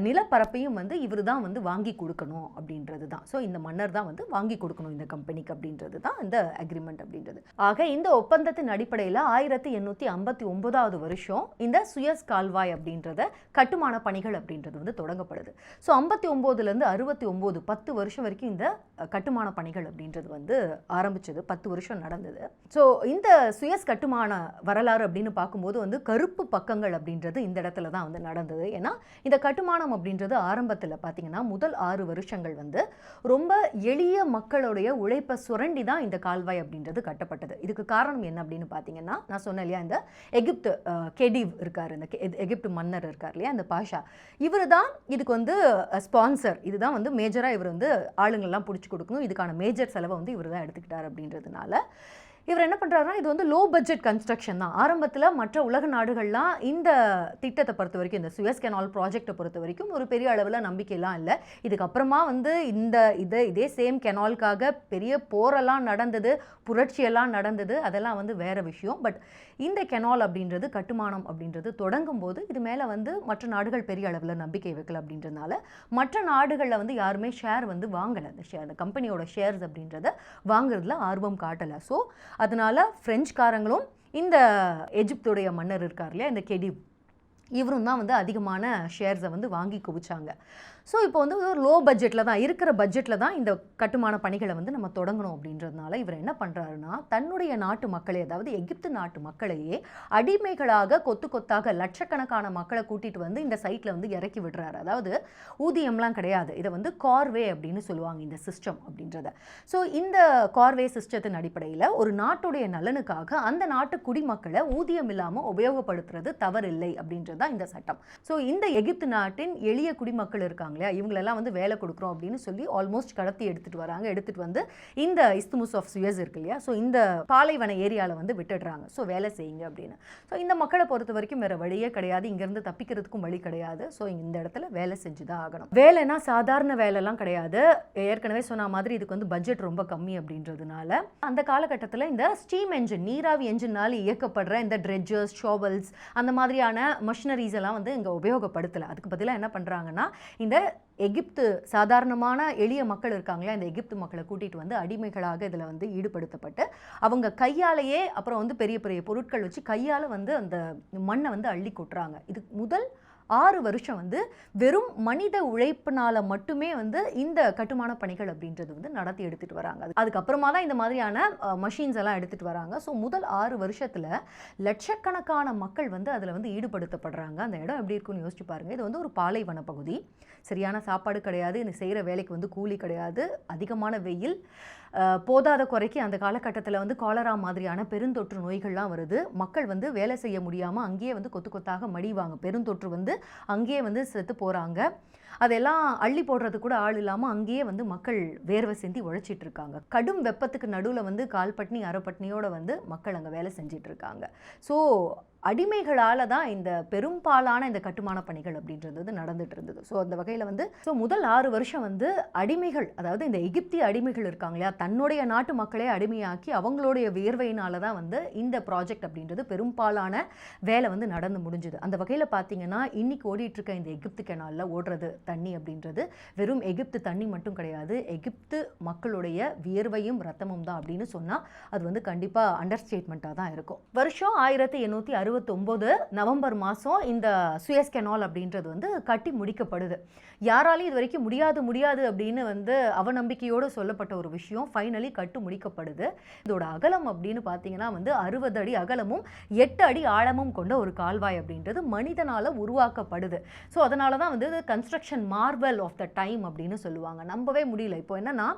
நிலப்பரப்பையும் வந்து இவர் தான் வந்து வாங்கி கொடுக்கணும் அப்படின்றது தான். ஸோ இந்த மன்னர் தான் வந்து வாங்கி கொடுக்கணும் இந்த கம்பெனிக்கு அப்படின்றது தான் இந்த அக்ரிமெண்ட் அப்படின்றது. ஆக இந்த ஒப்பந்தத்தின் அடிப்படையில் 1859 வருஷம் இந்த சுயஸ் கால்வாய் அப்படின்றத கட்டுமான பணிகள் அப்படின்றது வந்து தொடங்கப்படுது. ஸோ 59லேருந்து 69 10 வருஷம் வரைக்கும் இந்த கட்டுமான பணிகள் அப்படின்றது வந்து ஆரம்பிச்சது. 10 வருஷம் நடந்தது. ஸோ இந்த சுயஸ் கட்டுமான வரலாறு அப்படின்னு பார்க்கும்போது வந்து கருப்பு பக்கங்கள் அப்படின்றது இந்த இடத்துல தான் வந்து நடந்தது. ஏன்னா இந்த கட்டுமானம் அப்படின்றது ஆரம்பத்தில் பார்த்தீங்கன்னா முதல் 6 வருஷங்கள் வந்து ரொம்ப எளிய மக்களுடைய உழைப்பை சுரண்டி தான் இந்த கால்வாய் அப்படின்றது கட்டப்பட்டது. இதுக்கு காரணம் என்ன அப்படின்னு பார்த்தீங்கன்னா, நான் சொன்னேன் இல்லையா, இந்த எகிப்து கெடிவ் இருக்கார், இந்த எகிப்து மன்னர் இருக்கார் இல்லையா, இந்த பாஷா, இவர் தான் இதுக்கு வந்து ஸ்பான்சர். இதுதான் வந்து மேஜராக இவர் வந்து ஆளுங்கள்லாம் பிடிச்சி கொடுக்கணும், இதுக்கான மேஜர் செலவை வந்து இவர் தான் எடுத்துக்கிட்டார் அப்படின்றதுனால இவர் என்ன பண்ணுறாருன்னா இது வந்து லோ பட்ஜெட் கன்ஸ்ட்ரக்ஷன் தான். ஆரம்பத்தில் மற்ற உலக நாடுகள்லாம் இந்த திட்டத்தை பொறுத்த வரைக்கும், இந்த சுயஸ் கெனால் ப்ராஜெக்டை பொறுத்த வரைக்கும் ஒரு பெரிய அளவில் நம்பிக்கையெல்லாம் இல்லை. இதுக்கப்புறமா வந்து இதே சேம் கெனால்காக பெரிய போரெல்லாம் நடந்தது, புரட்சியெல்லாம் நடந்தது, அதெல்லாம் வந்து வேறு விஷயம். பட் இந்த கெனால் அப்படின்றது, கட்டுமானம் அப்படின்றது தொடங்கும் போது இது மேலே வந்து மற்ற நாடுகள் பெரிய அளவில் நம்பிக்கை வைக்கல அப்படின்றதுனால மற்ற நாடுகளில் வந்து யாருமே ஷேர் வந்து வாங்கலை. அந்த கம்பெனியோட ஷேர்ஸ் அப்படின்றத வாங்குறதுல ஆர்வம் காட்டலை. ஸோ அதனால பிரெஞ்சுக்காரங்களும் இந்த எஜிப்துடைய மன்னர் இருக்கார் இல்லையா, இந்த கெடிவ், இவரும் தான் வந்து அதிகமான ஷேர்ஸை வந்து வாங்கி குவிச்சாங்க. ஸோ இப்போ வந்து ஒரு லோ பட்ஜெட்டில் தான், இருக்கிற பட்ஜெட்டில் தான் இந்த கட்டுமான பணிகளை வந்து நம்ம தொடங்கணும் அப்படின்றதுனால இவர் என்ன பண்ணுறாருன்னா தன்னுடைய நாட்டு மக்களே, அதாவது எகிப்து நாட்டு மக்களையே அடிமைகளாக கொத்து கொத்தாக லட்சக்கணக்கான மக்களை கூட்டிகிட்டு வந்து இந்த சைட்டில் வந்து இறக்கி விடுறாரு. அதாவது ஊதியம்லாம் கிடையாது, இதை வந்து கார்வே அப்படின்னு சொல்லுவாங்க இந்த சிஸ்டம் அப்படின்றத. ஸோ இந்த கார்வே சிஸ்டத்தின் அடிப்படையில் ஒரு நாட்டுடைய நலனுக்காக அந்த நாட்டு குடிமக்களை ஊதியம் இல்லாமல் உபயோகப்படுத்துறது தவறில்லை அப்படின்றது தான் இந்த சட்டம். ஸோ இந்த எகிப்து நாட்டின் எளிய குடிமக்கள் இருக்காங்க இல்லையா, இவங்களெல்லாம் வந்து வேலை கொடுக்குறோம் அப்படின்னு சொல்லி ஆல்மோஸ்ட் கடத்தி எடுத்துகிட்டு வந்து இந்த இஸ்துமுஸ் ஆஃப் சுயஸ் இருக்கு இல்லையா, ஸோ இந்த பாலைவன ஏரியாவில் வந்து விட்டுடுறாங்க. ஸோ வேலை செய்யுங்க அப்படின்னு. ஸோ இந்த மக்களை பொறுத்த வரைக்கும் வேறு வழியே கிடையாது, இங்கேருந்து தப்பிக்கிறதுக்கும் வழி கிடையாது. ஸோ இந்த இடத்துல வேலை செஞ்சு தான் ஆகணும். வேலைனா சாதாரண வேலைலாம் கிடையாது. ஏற்கனவே சொன்ன மாதிரி இதுக்கு வந்து பட்ஜெட் ரொம்ப கம்மி அப்படின்றதுனால அந்த காலகட்டத்தில் இந்த ஸ்டீம் என்ஜின், நீராவி என்ஜினால் இயக்கப்படுற இந்த ட்ரெட்ஜர்ஸ், ஷோவல்ஸ், அந்த மாதிரியான மஷினரிஸ் எல்லாம் வந்து இங்கே உபயோகப்படுத்தலை. அதுக்கு பதிலாக என்ன பண்ணுறாங்கன்னா இந்த எகிப்து சாதாரணமான எளிய மக்கள் இருக்காங்களே, அந்த எகிப்து மக்களை கூட்டிகிட்டு வந்து அடிமைகளாக இதில் வந்து ஈடுபடுத்தப்பட்டு அவங்க கையாலேயே அப்புறம் வந்து பெரிய பெரிய பொருட்கள் வச்சு கையால் வந்து அந்த மண்ணை வந்து அள்ளி கொட்டுறாங்க. இது முதல் 6 வருஷம் வந்து வெறும் மனித உழைப்பினால மட்டுமே வந்து இந்த கட்டுமான பணிகள் அப்படின்றது வந்து நடத்தி எடுத்துகிட்டு வராங்க. அதுக்கப்புறமா தான் இந்த மாதிரியான மஷின்ஸ் எல்லாம் எடுத்துகிட்டு வராங்க. ஸோ முதல் 6 வருஷத்தில் லட்சக்கணக்கான மக்கள் வந்து அதில் வந்து ஈடுபடுத்தப்படுறாங்க. அந்த இடம் எப்படி இருக்குன்னு யோசிச்சு பாருங்கள். இது வந்து ஒரு பாலைவன பகுதி, சரியான சாப்பாடு கிடையாது, இந்த செய்கிற வேலைக்கு வந்து கூலி கிடையாது, அதிகமான வெயில், போதாத குறைக்கு அந்த காலகட்டத்தில் வந்து காலரா மாதிரியான பெருந்தொற்று நோய்கள்லாம் வருது. மக்கள் வந்து வேலை செய்ய முடியாமல் அங்கேயே வந்து கொத்து கொத்தாக மடிவாங்க. பெருந்தொற்று வந்து அங்கேயே வந்து செத்து போகிறாங்க. அதெல்லாம் அள்ளி போடுறது கூட ஆள் இல்லாமல் அங்கேயே வந்து மக்கள் வேர்வை சிந்தி உழைச்சிட்டு இருக்காங்க. கடும் வெப்பத்துக்கு நடுவில் வந்து கால் பட்னி அரை பட்னியோட வந்து மக்கள் அங்கே வேலை செஞ்சிட்டு இருக்காங்க. ஸோ அடிமைகளால் தான் இந்த பெரும்பாலான இந்த கட்டுமான பணிகள் அப்படின்றது வந்து நடந்துட்டு இருந்தது. ஸோ அந்த வகையில் வந்து முதல் 6 வருஷம் வந்து அடிமைகள், அதாவது இந்த எகிப்திய அடிமைகள் இருக்காங்க இல்லையா, தன்னுடைய நாட்டு மக்களே அடிமையாக்கி அவங்களுடைய வியர்வையினால தான் வந்து இந்த ப்ராஜெக்ட் அப்படின்றது பெரும்பாலான வேலை வந்து நடந்து முடிஞ்சுது. அந்த வகையில் பார்த்தீங்கன்னா இன்னைக்கு ஓடிட்டு இருக்க இந்த எகிப்து கெனாலில் ஓடுறது தண்ணி அப்படின்றது வெறும் எகிப்து தண்ணி மட்டும் கிடையாது, எகிப்து மக்களுடைய வியர்வையும் ரத்தமும் தான் அப்படின்னு சொன்னால் அது வந்து கண்டிப்பாக அண்டர் ஸ்டேட்மெண்ட்டாக தான் இருக்கும். வருஷம் 1869 நவம்பர் மாதம் இந்த சுயஸ் கெனால் அப்படின்றது வந்து கட்டி முடிக்கப்படுது. யாராலையும் இது வரைக்கும் முடியாது அப்படின்னு வந்து அவநம்பிக்கையோடு சொல்லப்பட்ட ஒரு விஷயம் ஃபைனலி கட்டு முடிக்கப்படுது. இதோட அகலம் அப்படின்னு பார்த்தீங்கன்னா வந்து 60 அடி அகலமும் 8 அடி ஆழமும் கொண்ட ஒரு கால்வாய் அப்படின்றது மனிதனால் உருவாக்கப்படுது. ஸோ அதனால தான் வந்து construction marvel of the time அப்படின்னு சொல்லுவாங்க. நம்பவே முடியல. இப்போ என்னன்னா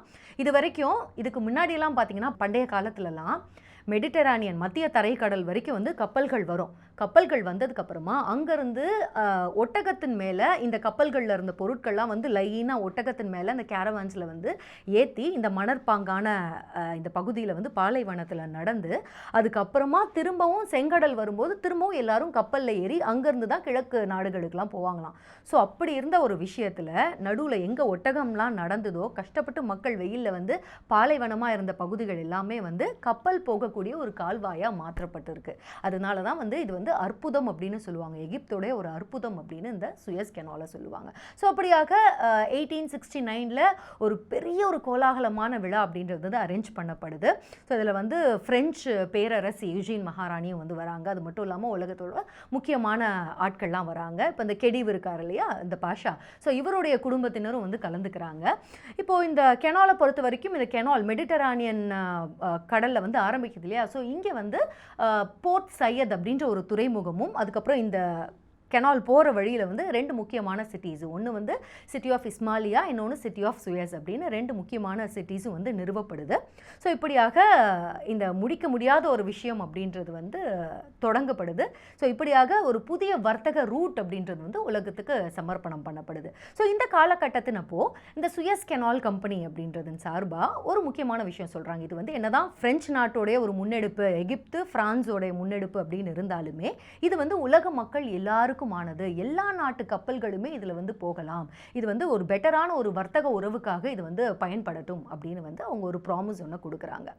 இது வரைக்கும் இதுக்கு முன்னாடியெல்லாம் பார்த்தீங்கன்னா பண்டைய காலத்துலலாம் மெடிட்டரானியன் மத்திய தரைக்கடல் வரைக்கும் வந்து கப்பல்கள் வரும். கப்பல்கள் வந்ததுக்கப்புறமா அங்கேருந்து ஒட்டகத்தின் மேலே இந்த கப்பல்களில் இருந்த பொருட்கள்லாம் வந்து லைனாக ஒட்டகத்தின் மேலே அந்த கேரவான்ஸில் வந்து ஏற்றி இந்த மணற்பாங்கான இந்த பகுதியில் வந்து பாலைவனத்தில் நடந்து அதுக்கப்புறமா திரும்பவும் செங்கடல் வரும்போது திரும்பவும் எல்லாரும் கப்பலில் ஏறி அங்கேருந்து தான் கிழக்கு நாடுகளுக்கெல்லாம் போவாங்களாம். ஸோ அப்படி இருந்த ஒரு விஷயத்தில் நடுவில் எங்கே ஒட்டகம்லாம் நடந்ததோ கஷ்டப்பட்டு மக்கள் வெயிலில் வந்து பாலைவனமாக இருந்த பகுதிகள் எல்லாமே வந்து கப்பல் போகக்கூடிய ஒரு கால்வாயாக மாற்றப்பட்டிருக்கு. அதனால தான் வந்து இது வந்து அற்புதம் அப்படின்னு சொல்லுவாங்க. எகிப்தோடைய ஒரு அற்புதம் அப்படின்னு இந்த சுயஸ் கெனாலை சொல்லுவாங்க. ஸோ அப்படியாக 1869 ஒரு பெரிய ஒரு கோலாகலமான விழா அப்படின்றது வந்து அரேஞ்ச் பண்ணப்படுது. ஸோ இதில் வந்து பிரெஞ்சு பேரரசி யூஜின் மகாராணியும் வந்து வராங்க. அது மட்டும் இல்லாமல் உலகத்தோட முக்கியமான ஆட்கள்லாம் வராங்க. இப்போ இந்த கெடிவ் இருக்கார் இல்லையா, இந்த பாஷா, ஸோ இவருடைய குடும்பத்தினரும் வந்து கலந்துக்கிறாங்க. இப்போது இந்த கெனாலை பொறுத்த வரைக்கும் இந்த கெனால் மெடிட்டரானியன் கடலில் வந்து ஆரம்பிக்குது இல்லையா. ஸோ இங்கே வந்து போர்ட் சையத் அப்படின்ற ஒரு துறைமுகமும் அதுக்கப்புறம் இந்த கெனால் போகிற வழியில் வந்து 2 முக்கியமான சிட்டிஸ், ஒன்று வந்து சிட்டி ஆஃப் இஸ்மாலியா, இன்னொன்று சிட்டி ஆஃப் சுயஸ் அப்படின்னு 2 முக்கியமான சிட்டிஸும் வந்து நிறுவப்படுது. ஸோ இப்படியாக இந்த முடிக்க முடியாத ஒரு விஷயம் அப்படின்றது வந்து தொடங்கப்படுது. ஸோ இப்படியாக ஒரு புதிய வர்த்தக ரூட் அப்படின்றது வந்து உலகத்துக்கு சமர்ப்பணம் பண்ணப்படுது. ஸோ இந்த காலகட்டத்தினப்போ இந்த சுயஸ் கெனால் கம்பெனி அப்படின்றதன் சார்பாக ஒரு முக்கியமான விஷயம் சொல்கிறாங்க. இது வந்து என்னதான் பிரெஞ்சு நாட்டோடைய ஒரு முன்னெடுப்பு, எகிப்து பிரான்ஸோடைய முன்னெடுப்பு அப்படின்னு இருந்தாலுமே இது வந்து உலக மக்கள் எல்லாருக்கும் ஆனது. எல்லா நாட்டு கப்பல்களுமே இதில் வந்து போகலாம். இது வந்து ஒரு பெட்டரான ஒரு வர்த்தக உறவுக்காக இது வந்து பயன்படட்டும் அப்படின்னு வந்து அவங்க ஒரு ப்ராமிஸ் ஒன்று கொடுக்குறாங்க.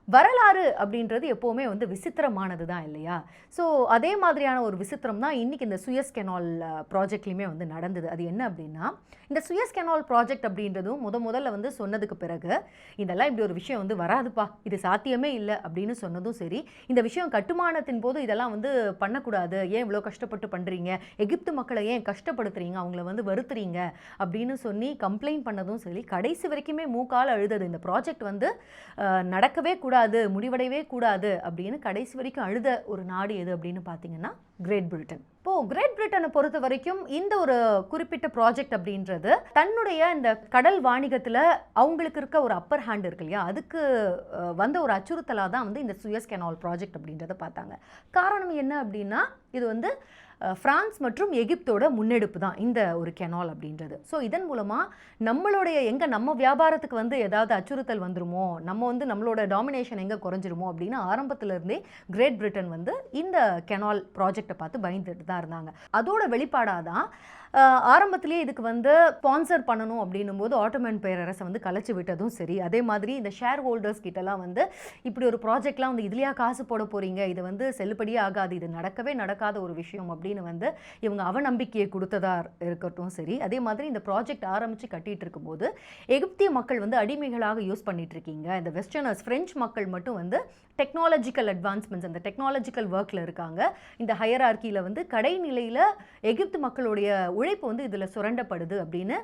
வரலாறு அப்படின்றது எப்போவுமே வந்து விசித்திரமானது தான் இல்லையா. ஸோ அதே மாதிரியான ஒரு விசித்திரம் தான் இன்றைக்கி இந்த சுயஸ் கெனால் ப்ராஜெக்ட்லேயுமே வந்து நடந்தது. அது என்ன அப்படின்னா இந்த சுயஸ் கெனால் ப்ராஜெக்ட் அப்படின்றதும் முதல்ல வந்து சொன்னதுக்கு பிறகு இதெல்லாம் இப்படி ஒரு விஷயம் வந்து வராதுப்பா, இது சாத்தியமே இல்லை அப்படின்னு சொன்னதும் சரி, இந்த விஷயம் கட்டுமானத்தின் போது இதெல்லாம் வந்து பண்ணக்கூடாது, ஏன் இவ்வளோ கஷ்டப்பட்டு பண்ணுறீங்க, எகிப்து மக்களை ஏன் கஷ்டப்படுத்துறீங்க, அவங்கள வந்து வருத்துறீங்க அப்படின்னு சொல்லி கம்ப்ளைண்ட் பண்ணதும் சரி, கடைசி வரைக்குமே மூக்கால் அழுதது இந்த ப்ராஜெக்ட் வந்து நடக்கவே கூடாது, முடிவடையவே கூடாது அப்படின்னு கடைசி வரைக்கும் அழுத ஒரு நாடு எது அப்படின்னு பார்த்தீங்கன்னா கிரேட் பிரிட்டன். இப்போது கிரேட் பிரிட்டனை பொறுத்த வரைக்கும் இந்த ஒரு குறிப்பிட்ட ப்ராஜெக்ட் அப்படின்றது தன்னுடைய இந்த கடல் வாணிகத்தில் அவங்களுக்கு இருக்க ஒரு அப்பர் ஹேண்ட் இருக்கு இல்லையா, அதுக்கு வந்த ஒரு அச்சுறுத்தலாக தான் வந்து இந்த சுயஸ் கெனால் ப்ராஜெக்ட் அப்படின்றத பார்த்தாங்க. காரணம் என்ன அப்படின்னா இது வந்து பிரான்ஸ் மற்றும் எகிப்தோட முன்னெடுப்பு தான் இந்த ஒரு கெனால் அப்படின்றது. ஸோ இதன் மூலமாக நம்மளுடைய நம்ம வியாபாரத்துக்கு வந்து ஏதாவது அச்சுறுத்தல் வந்துருமோ, நம்ம வந்து நம்மளோட டாமினேஷன் எங்கே குறைஞ்சிருமோ அப்படின்னு ஆரம்பத்திலிருந்தே கிரேட் பிரிட்டன் வந்து இந்த கெனால் ப்ராஜெக்டை பார்த்து பயந்துட்டு தான் இருந்தாங்க. அதோட வெளிப்பாடாக தான் ஆரம்பத்திலேயே இதுக்கு வந்து ஸ்பான்சர் பண்ணணும் அப்படின்னும் போது ஆட்டோமன் பேரரசை வந்து கலைச்சி விட்டதும் சரி, அதே மாதிரி இந்த ஷேர் ஹோல்டர்ஸ் கிட்டலாம் வந்து இப்படி ஒரு ப்ராஜெக்ட்லாம் வந்து இதுலையா காசு போட போகிறீங்க, இது வந்து செல்லுபடியே ஆகாது, இது நடக்கவே நடக்காத ஒரு விஷயம் அப்படின்னு வந்து இவங்க அவநம்பிக்கையை கொடுத்ததா இருக்கட்டும் சரி, அதே மாதிரி இந்த ப்ராஜெக்ட் ஆரம்பித்து கட்டிகிட்டு இருக்கும்போது எகிப்திய மக்கள் வந்து அடிமைகளாக யூஸ் பண்ணிட்டு இருக்கீங்க, இந்த வெஸ்டர்னர்ஸ் பிரெஞ்சு மக்கள் மட்டும் வந்து டெக்னாலஜிக்கல் அட்வான்ஸ்மெண்ட்ஸ் அந்த டெக்னாலஜிக்கல் ஒர்க்கில் இருக்காங்க, இந்த ஹையரார்க்கியில் வந்து கடைநிலையில் எகிப்து மக்களுடைய உழைப்பு வந்து இதில் சுரண்டப்படுது அப்படின்னு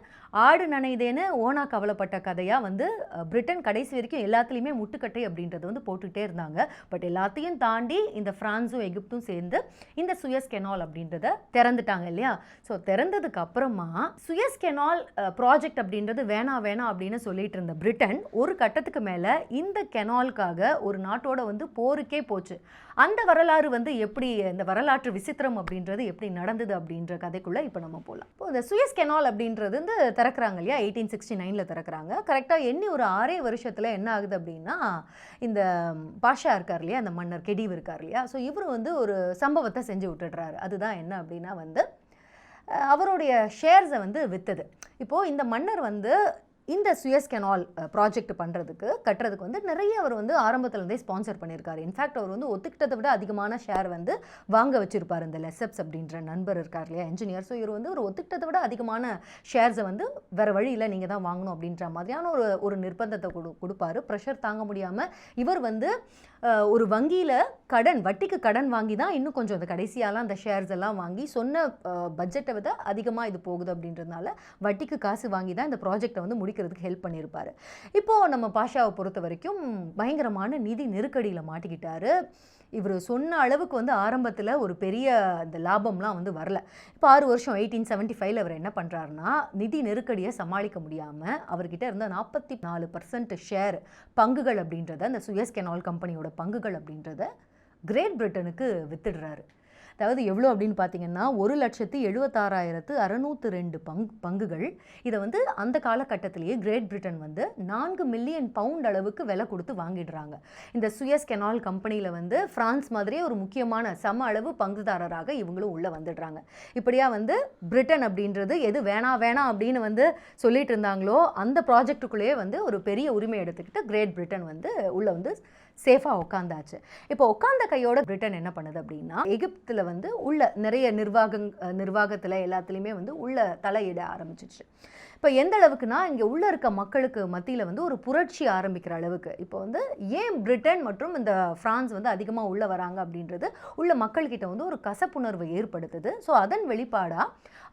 ஆடு நனைதேன்னு ஓனா கவலைப்பட்ட கதையாக வந்து பிரிட்டன் கடைசி வரைக்கும் எல்லாத்துலேயுமே முட்டுக்கட்டை அப்படின்றது வந்து போட்டுகிட்டே இருந்தாங்க. பட் எல்லாத்தையும் தாண்டி இந்த பிரான்ஸும் எகிப்தும் சேர்ந்து இந்த சுயஸ் கெனால் அப்படின்றத திறந்துட்டாங்க இல்லையா. ஸோ திறந்ததுக்கு அப்புறமா சுயஸ் கெனால் ப்ராஜெக்ட் அப்படின்றது வேணாம் அப்படின்னு சொல்லிட்டு இருந்த பிரிட்டன் ஒரு கட்டத்துக்கு மேலே இந்த கெனாலுக்காக ஒரு நாட்டோட வந்து போருக்கே போச்சு. அந்த வரலாறு வந்து எப்படி, இந்த வரலாற்று விசித்திரம் அப்படின்றது எப்படி நடந்தது அப்படின்ற கதைக்குள்ளே இப்போ நம்ம போகலாம். இப்போ இந்த சுயஸ் கெனால் அப்படின்றது வந்து திறக்கிறாங்க இல்லையா, 1869 திறக்கிறாங்க. கரெக்டாக எண்ணி ஒரு 6 வருஷத்தில் என்ன ஆகுது அப்படின்னா, இந்த பாஷா இருக்கார் இல்லையா, அந்த மன்னர் கெடிவ் இருக்கார் இல்லையா, ஸோ இவர் வந்து ஒரு சம்பவத்தை செஞ்சு விட்டுடுறாரு. அதுதான் என்ன அப்படின்னா வந்து அவருடைய ஷேர்ஸை வந்து விற்றுது. இப்போது இந்த மன்னர் வந்து இந்த சுயஸ் கெனால் ப்ராஜெக்ட் கட்டுறதுக்கு வந்து நிறைய அவர் வந்து ஆரம்பத்துலேருந்தே ஸ்பான்சர் பண்ணியிருக்காரு. இன்ஃபேக்ட் அவர் வந்து ஒத்துக்கிட்டதை விட அதிகமான ஷேர் வந்து வாங்க வச்சிருப்பார் இந்த லெசப்ஸ் அப்படின்ற நண்பர் இருக்கார் இல்லையா, என்ஜினியர். ஸோ இவர் வந்து ஒரு ஒத்துக்கிட்டதை விட அதிகமான ஷேர்ஸை வந்து வேறு வழியில் நீங்கள் தான் வாங்கணும் அப்படின்ற மாதிரியான ஒரு நிர்பந்தத்தை கொடுப்பாரு. ப்ரெஷர் தாங்க முடியாமல் இவர் வந்து ஒரு வங்கியில் வட்டிக்கு கடன் வாங்கி தான் இன்னும் கொஞ்சம் அந்த கடைசியாலாம் அந்த ஷேர்ஸ் எல்லாம் வாங்கி சொன்ன பட்ஜெட்டை விட அதிகமாக இது போகுது அப்படின்றதுனால வட்டிக்கு காசு வாங்கி தான் இந்த ப்ராஜெக்டை வந்து முடிக்கிறதுக்கு ஹெல்ப் பண்ணியிருப்பார். இப்போது நம்ம பாஷாவை பொறுத்த வரைக்கும் பயங்கரமான நிதி நெருக்கடியில் மாட்டிக்கிட்டாரு. இவர் சொன்ன அளவுக்கு வந்து ஆரம்பத்தில் ஒரு பெரிய இந்த லாபம்லாம் வந்து வரல. இப்போ 6 வருஷம் 1875 அவர் என்ன பண்ணுறாருன்னா, நிதி நெருக்கடியை சமாளிக்க முடியாமல் அவர்கிட்ட இருந்த 44% ஷேர் பங்குகள் அப்படின்றத, அந்த சுயஸ் கெனால் கம்பெனியோட பங்குகள் அப்படின்றத கிரேட் பிரிட்டனுக்கு வித்துடுறாரு. அதாவது எவ்வளோ அப்படின்னு பார்த்தீங்கன்னா 1,76,602 பங்குகள். இதை வந்து அந்த காலகட்டத்திலேயே கிரேட் பிரிட்டன் வந்து 4 மில்லியன் பவுண்ட் அளவுக்கு விலை கொடுத்து வாங்கிடுறாங்க. இந்த சுயஸ் கெனால் கம்பெனியில் வந்து பிரான்ஸ் மாதிரியே ஒரு முக்கியமான சம அளவு பங்குதாரராக இவங்களும் உள்ளே வந்துடுறாங்க. இப்படியா வந்து பிரிட்டன் அப்படின்றது எது வேணாம் அப்படின்னு வந்து சொல்லிட்டு இருந்தாங்களோ அந்த ப்ராஜெக்டுக்குள்ளேயே வந்து ஒரு பெரிய உரிமை எடுத்துக்கிட்டு கிரேட் பிரிட்டன் வந்து உள்ளே வந்து சேஃபாக உட்காந்தாச்சு. இப்போ உட்காந்த கையோட பிரிட்டன் என்ன பண்ணுது அப்படின்னா, எகிப்தில் வந்து உள்ள நிறைய நிர்வாகத்தில் எல்லாத்துலேயுமே வந்து உள்ள தலையிட ஆரம்பிச்சிச்சு. இப்போ எந்த அளவுக்குனா, இங்கே உள்ளே இருக்க மக்களுக்கு மத்தியில் வந்து ஒரு புரட்சி ஆரம்பிக்கிற அளவுக்கு. இப்போ வந்து ஏன் பிரிட்டன் மற்றும் இந்த பிரான்ஸ் வந்து அதிகமாக உள்ளே வராங்க அப்படின்றது உள்ள மக்கள்கிட்ட வந்து ஒரு கசப்புணர்வை ஏற்படுத்துது. ஸோ அதன் வெளிப்பாடாக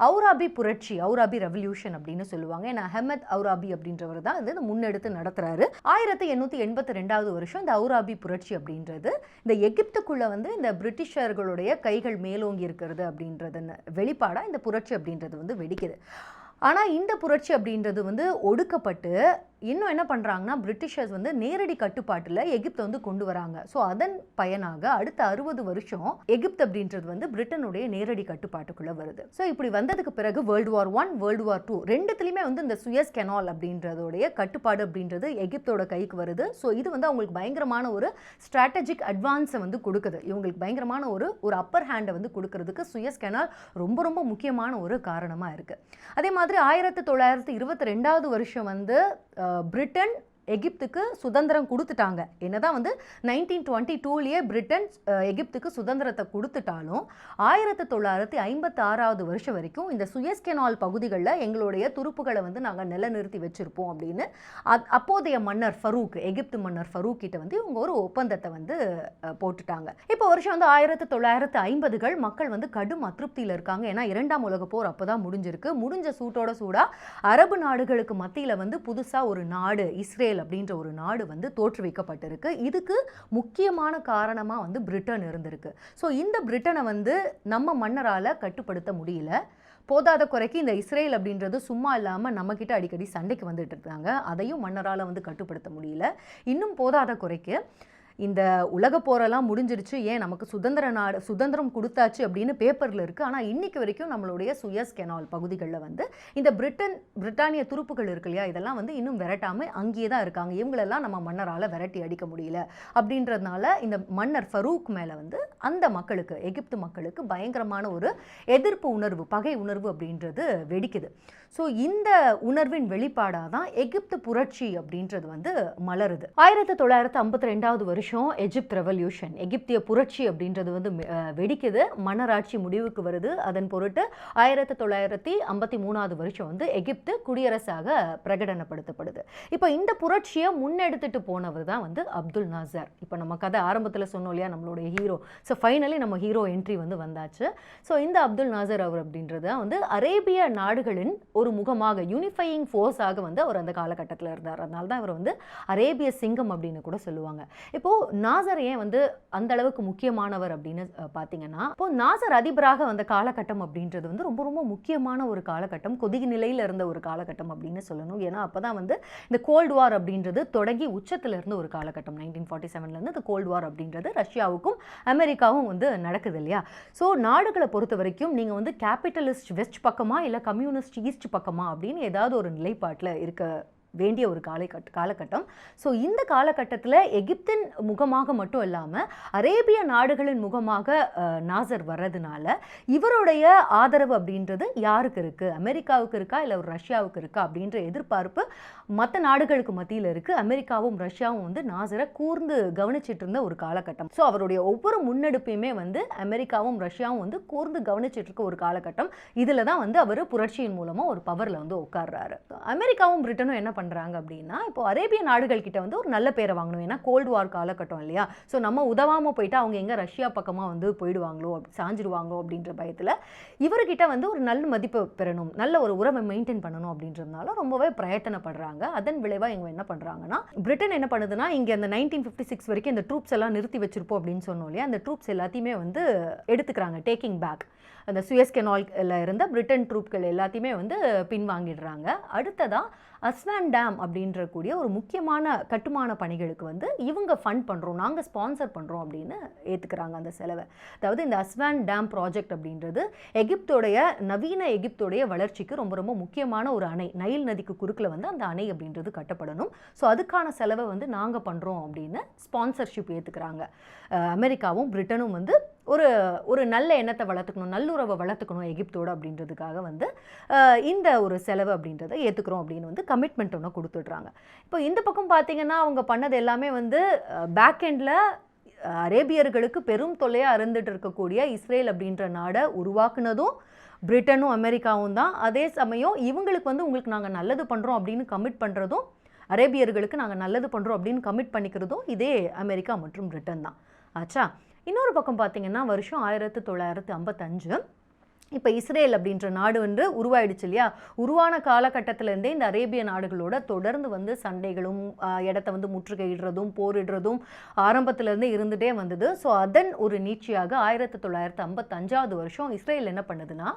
அவுராபி புரட்சி, அவுராபி ரெவல்யூஷன் அப்படின்னு சொல்லுவாங்க. ஏன்னா அஹமத் அவுராபி அப்படின்றவர் தான் இது முன்னெடுத்து நடத்துறாரு. 1882 வருஷம் இந்த அவுராபி புரட்சி அப்படின்றது இந்த எகிப்துக்குள்ளே வந்து இந்த பிரிட்டிஷர்களுடைய கைகள் மேலோங்கி இருக்கிறது அப்படின்றது வெளிப்பாடாக இந்த புரட்சி அப்படின்றது வந்து வெடிக்குது. ஆனால் இந்த புரட்சி அப்படின்றது வந்து ஒடுக்கப்பட்டு இன்னும் என்ன பண்ணுறாங்கன்னா, பிரிட்டிஷர்ஸ் வந்து நேரடி கட்டுப்பாட்டில் எகிப்தை வந்து கொண்டு வராங்க. ஸோ அதன் பயனாக அடுத்த 60 வருஷம் எகிப்து அப்படின்றது வந்து பிரிட்டனுடைய நேரடி கட்டுப்பாட்டுக்குள்ளே வருது. ஸோ இப்படி வந்ததுக்கு பிறகு World War I, World War II ரெண்டுத்துலையுமே வந்து இந்த சுயஸ் கெனால் அப்படின்றதோடைய கட்டுப்பாடு அப்படின்றது எகிப்தோட கைக்கு வருது. ஸோ இது வந்து அவங்களுக்கு பயங்கரமான ஒரு ஸ்ட்ராட்டஜிக் அட்வான்ஸை வந்து கொடுக்குது. இவங்களுக்கு பயங்கரமான ஒரு அப்பர் ஹேண்டை வந்து கொடுக்கறதுக்கு சுயஸ் கெனால் ரொம்ப ரொம்ப முக்கியமான ஒரு காரணமாக இருக்குது. அதே மாதிரி 1922 வருஷம் வந்து பிரிட்டன் எகிப்துக்கு சுதந்திரம் கொடுத்துட்டாங்க. என்னதான் வந்து 1922 பிரிட்டன் எகிப்துக்கு சுதந்திரத்தை கொடுத்துட்டாலும் 1956 வருஷம் வரைக்கும் இந்த சுயஸ் கெனால் பகுதிகளில் எங்களுடைய துருப்புகளை வந்து நாங்கள் நிலைநிறுத்தி வச்சிருப்போம் அப்படின்னு அப்போதைய மன்னர் ஃபரூக், எகிப்து மன்னர் ஃபரூக் கிட்ட வந்து இவங்க ஒரு ஒப்பந்தத்தை வந்து போட்டுட்டாங்க. இப்போ வருஷம் வந்து 1950கள் மக்கள் வந்து கடும் அதிருப்தியில் இருக்காங்க. ஏன்னா 2ஆம் உலக போர் அப்போதான் முடிஞ்சிருக்கு. முடிஞ்ச சூட்டோட சூடா அரபு நாடுகளுக்கு மத்தியில் வந்து புதுசாக ஒரு நாடு இஸ்ரேல் அப்படின்ற ஒரு நாடு வந்து தோற்றுவிக்கப்பட்டிருக்கு. இதுக்கு முக்கியமான காரணமாக வந்து பிரிட்டன் இருந்திருக்கு. ஸோ இந்த பிரிட்டனை வந்து நம்ம மன்னரால் கட்டுப்படுத்த முடியல. போதாத குறைக்கு இந்த இஸ்ரேல் அப்படின்றது சும்மா இல்லாமல் நம்மக்கிட்ட அடிக்கடி சண்டைக்கு வந்துட்டு இருக்காங்க. அதையும் மன்னரால் வந்து கட்டுப்படுத்த முடியல. இன்னும் போதாத குறைக்கு இந்த உலக போரெல்லாம் முடிஞ்சிருச்சு, ஏன் நமக்கு சுதந்திரம் கொடுத்தாச்சு அப்படின்னு பேப்பரில் இருக்குது. ஆனால் இன்னைக்கு வரைக்கும் நம்மளுடைய சுயஸ் கெனால் பகுதிகளில் வந்து இந்த பிரிட்டானிய துருப்புகள் இருக்கு இல்லையா, இதெல்லாம் வந்து இன்னும் விரட்டாமல் அங்கேயே தான் இருக்காங்க. இவங்களெல்லாம் நம்ம மன்னரால் விரட்டி அடிக்க முடியல அப்படின்றதுனால இந்த மன்னர் ஃபரூக் மேலே வந்து அந்த மக்களுக்கு, எகிப்து மக்களுக்கு பயங்கரமான ஒரு எதிர்ப்பு உணர்வு, பகை உணர்வு அப்படின்றது வெடிக்குது. ஸோ இந்த உணர்வின் வெளிப்பாடாக தான் எகிப்து புரட்சி அப்படின்றது வந்து மலருது. 1952 வருஷம் எஜிப்த் ரெவல்யூஷன், எகிப்திய புரட்சி அப்படின்றது வந்து வெடிக்குது. மன்னராட்சி முடிவுக்கு வருது. அதன் பொருட்டு 1953 வருஷம் வந்து எகிப்து குடியரசாக பிரகடனப்படுத்தப்படுது. இப்போ இந்த புரட்சியை முன்னெடுத்துட்டு போனவர் தான் வந்து அப்துல் நாசர். இப்போ நம்ம கதை ஆரம்பத்தில் சொன்னோம் இல்லையா, நம்மளுடைய ஹீரோ. ஸோ ஃபைனலி நம்ம ஹீரோ என்ட்ரி வந்து வந்தாச்சு. ஸோ இந்த அப்துல் நாசர் அவர் அப்படின்றது வந்து அரேபிய நாடுகளின் ஒரு முகமாக, யூனிஃபையிங் ஃபோர்ஸாக வந்து அவர் அந்த காலகட்டத்தில் இருந்தார். அதனால தான் அவர் வந்து அரேபிய சிங்கம் அப்படின்னு கூட சொல்லுவாங்க. இப்போ நாசர் ஏன் வந்து அந்த அளவுக்கு முக்கியமானவர் அப்படின்னு பார்த்தீங்கன்னா, இப்போ நாசர் அதிபராக வந்த காலகட்டம் அப்படின்றது வந்து ரொம்ப ரொம்ப முக்கியமான ஒரு காலகட்டம், கொதிகை நிலையில் இருந்த ஒரு காலகட்டம் அப்படின்னு சொல்லணும். ஏன்னா அப்பதான் வந்து இந்த கோல்டு வார் அப்படின்றது தொடங்கி உச்சத்தில் இருந்த ஒரு காலகட்டம். 1947லேருந்து இந்த கோல்டு வார் அப்படின்றது ரஷ்யாவுக்கும் அமெரிக்காவும் வந்து நடக்குது இல்லையா. ஸோ நாடுகளை பொறுத்த வரைக்கும் நீங்கள் வந்து கேபிட்டலிஸ்ட் வெஸ்ட் பக்கமா இல்லை கம்யூனிஸ்ட் ஈஸ்ட் பக்கமா அப்படின்னு ஏதாவது ஒரு நிலைப்பாட்டில் இருக்க வேண்டிய ஒரு காலகட்டம். ஸோ இந்த காலகட்டத்தில் எகிப்தின் முகமாக மட்டும் இல்லாமல் அரேபிய நாடுகளின் முகமாக நாசர் வர்றதுனால இவருடைய ஆதரவு அப்படின்றது யாருக்கு இருக்குது, அமெரிக்காவுக்கு இருக்கா இல்லை ரஷ்யாவுக்கு இருக்கா அப்படின்ற எதிர்பார்ப்பு மற்ற நாடுகளுக்கு மத்தியில் இருக்குது. அமெரிக்காவும் ரஷ்யாவும் வந்து நாசரை கூர்ந்து கவனிச்சிட்டு இருந்த ஒரு காலகட்டம். ஸோ அவருடைய ஒவ்வொரு முன்னெடுப்பையுமே வந்து அமெரிக்காவும் ரஷ்யாவும் வந்து கூர்ந்து கவனிச்சிட்டு இருக்க ஒரு காலகட்டம். இதில் தான் வந்து அவர் புரட்சியின் மூலமாக ஒரு பவரில் வந்து உட்கார்றாரு. அமெரிக்காவும் பிரிட்டனும் என்ன பண்ணுறாங்க அப்படின்னா, இப்போ அரேபிய நாடுகள் கிட்ட வந்து ஒரு நல்ல பேரை வாங்கணும். ஏன்னா கோல்டு வார் காலகட்டம் இல்லையா. ஸோ நம்ம உதவாமல் போயிட்டு அவங்க எங்கே ரஷ்யா பக்கமாக வந்து போயிடுவாங்களோ, சாஞ்சிடுவாங்களோ அப்படின்ற பயத்தில் இவர்கிட்ட வந்து ஒரு நல்ல மதிப்பு பெறணும், நல்ல ஒரு உறவை மெயின்டைன் பண்ணணும் அப்படின்றதுனால ரொம்பவே பிரயத்தனப்படுறாங்க. அதன் விளைவாக இவங்க என்ன பண்ணுறாங்கன்னா, பிரிட்டன் என்ன பண்ணுதுன்னா, இங்கே அந்த 1956 வரைக்கும் இந்த ட்ரூப்ஸ் எல்லாம் நிறுத்தி வச்சிருப்போம் அப்படின்னு சொன்னோம் இல்லையா, அந்த ட்ரூப்ஸ் எல்லாத்தையுமே வந்து எடுத்துக்கிறாங்க, டேக்கிங் பேக். அந்த சுயஸ் கெனால்ல இருந்த பிரிட்டன் ட்ரூப்கள் எல்லாத்தையுமே வந்து பின்வாங்கிடுறாங்க. அடுத்ததாக அஸ்வான் டேம் அப்படின்ற கூடிய ஒரு முக்கியமான கட்டுமான பணிகளுக்கு வந்து இவங்க ஃபண்ட் பண்ணுறோம், நாங்கள் ஸ்பான்சர் பண்ணுறோம் அப்படின்னு ஏற்றுக்கிறாங்க அந்த செலவை. அதாவது இந்த அஸ்வான் டேம் ப்ராஜெக்ட் அப்படின்றது எகிப்தோடைய நவீன எகிப்தோடைய வளர்ச்சிக்கு ரொம்ப ரொம்ப முக்கியமான ஒரு அணை. நைல் நதிக்கு குறுக்கில் வந்து அந்த அணை அப்படின்றது கட்டப்படணும். ஸோ அதுக்கான செலவை வந்து நாங்கள் பண்ணுறோம் அப்படின்னு ஸ்பான்சர்ஷிப் ஏற்றுக்கிறாங்க. அமெரிக்காவும் பிரிட்டனும் வந்து ஒரு ஒரு நல்ல எண்ணத்தை வளர்த்துக்கணும், நல்லுறவை வளர்த்துக்கணும் எகிப்தோடு அப்படின்றதுக்காக வந்து இந்த ஒரு செலவு அப்படின்றத ஏற்றுக்கிறோம் அப்படின்னு வந்து கமிட்மெண்ட் ஒன்று கொடுத்துட்றாங்க. இப்போ இந்த பக்கம் பார்த்தீங்கன்னா அவங்க பண்ணது எல்லாமே வந்து பேக் எண்டில் அரேபியர்களுக்கு பெரும் தொல்லையாக இருந்துட்டு இருக்கக்கூடிய இஸ்ரேல் அப்படின்ற நாடை உருவாக்குனதும் பிரிட்டனும் அமெரிக்காவும் தான். அதே சமயம் இவங்களுக்கு வந்து உங்களுக்கு நாங்கள் நல்லது பண்ணுறோம் அப்படின்னு கமிட் பண்ணுறதும், அரேபியர்களுக்கு நாங்கள் நல்லது பண்ணுறோம் அப்படின்னு கமிட் பண்ணிக்கிறதும் இதே அமெரிக்கா மற்றும் பிரிட்டன் தான் ஆச்சா. இன்னொரு பக்கம் பார்த்தீங்கன்னா வருஷம் 1955 இப்போ இஸ்ரேல் அப்படின்ற நாடு வந்து உருவாயிடுச்சு இல்லையா. உருவான காலகட்டத்திலேருந்தே இந்த அரேபிய நாடுகளோட தொடர்ந்து வந்து சண்டைகளும் இடத்த வந்து முற்றுகையிடுறதும் போரிடுறதும் ஆரம்பத்திலேருந்தே இருந்துகிட்டே வந்தது. ஸோ அதன் ஒரு நீட்சியாக 1955 வருஷம் இஸ்ரேல் என்ன பண்ணுதுன்னா,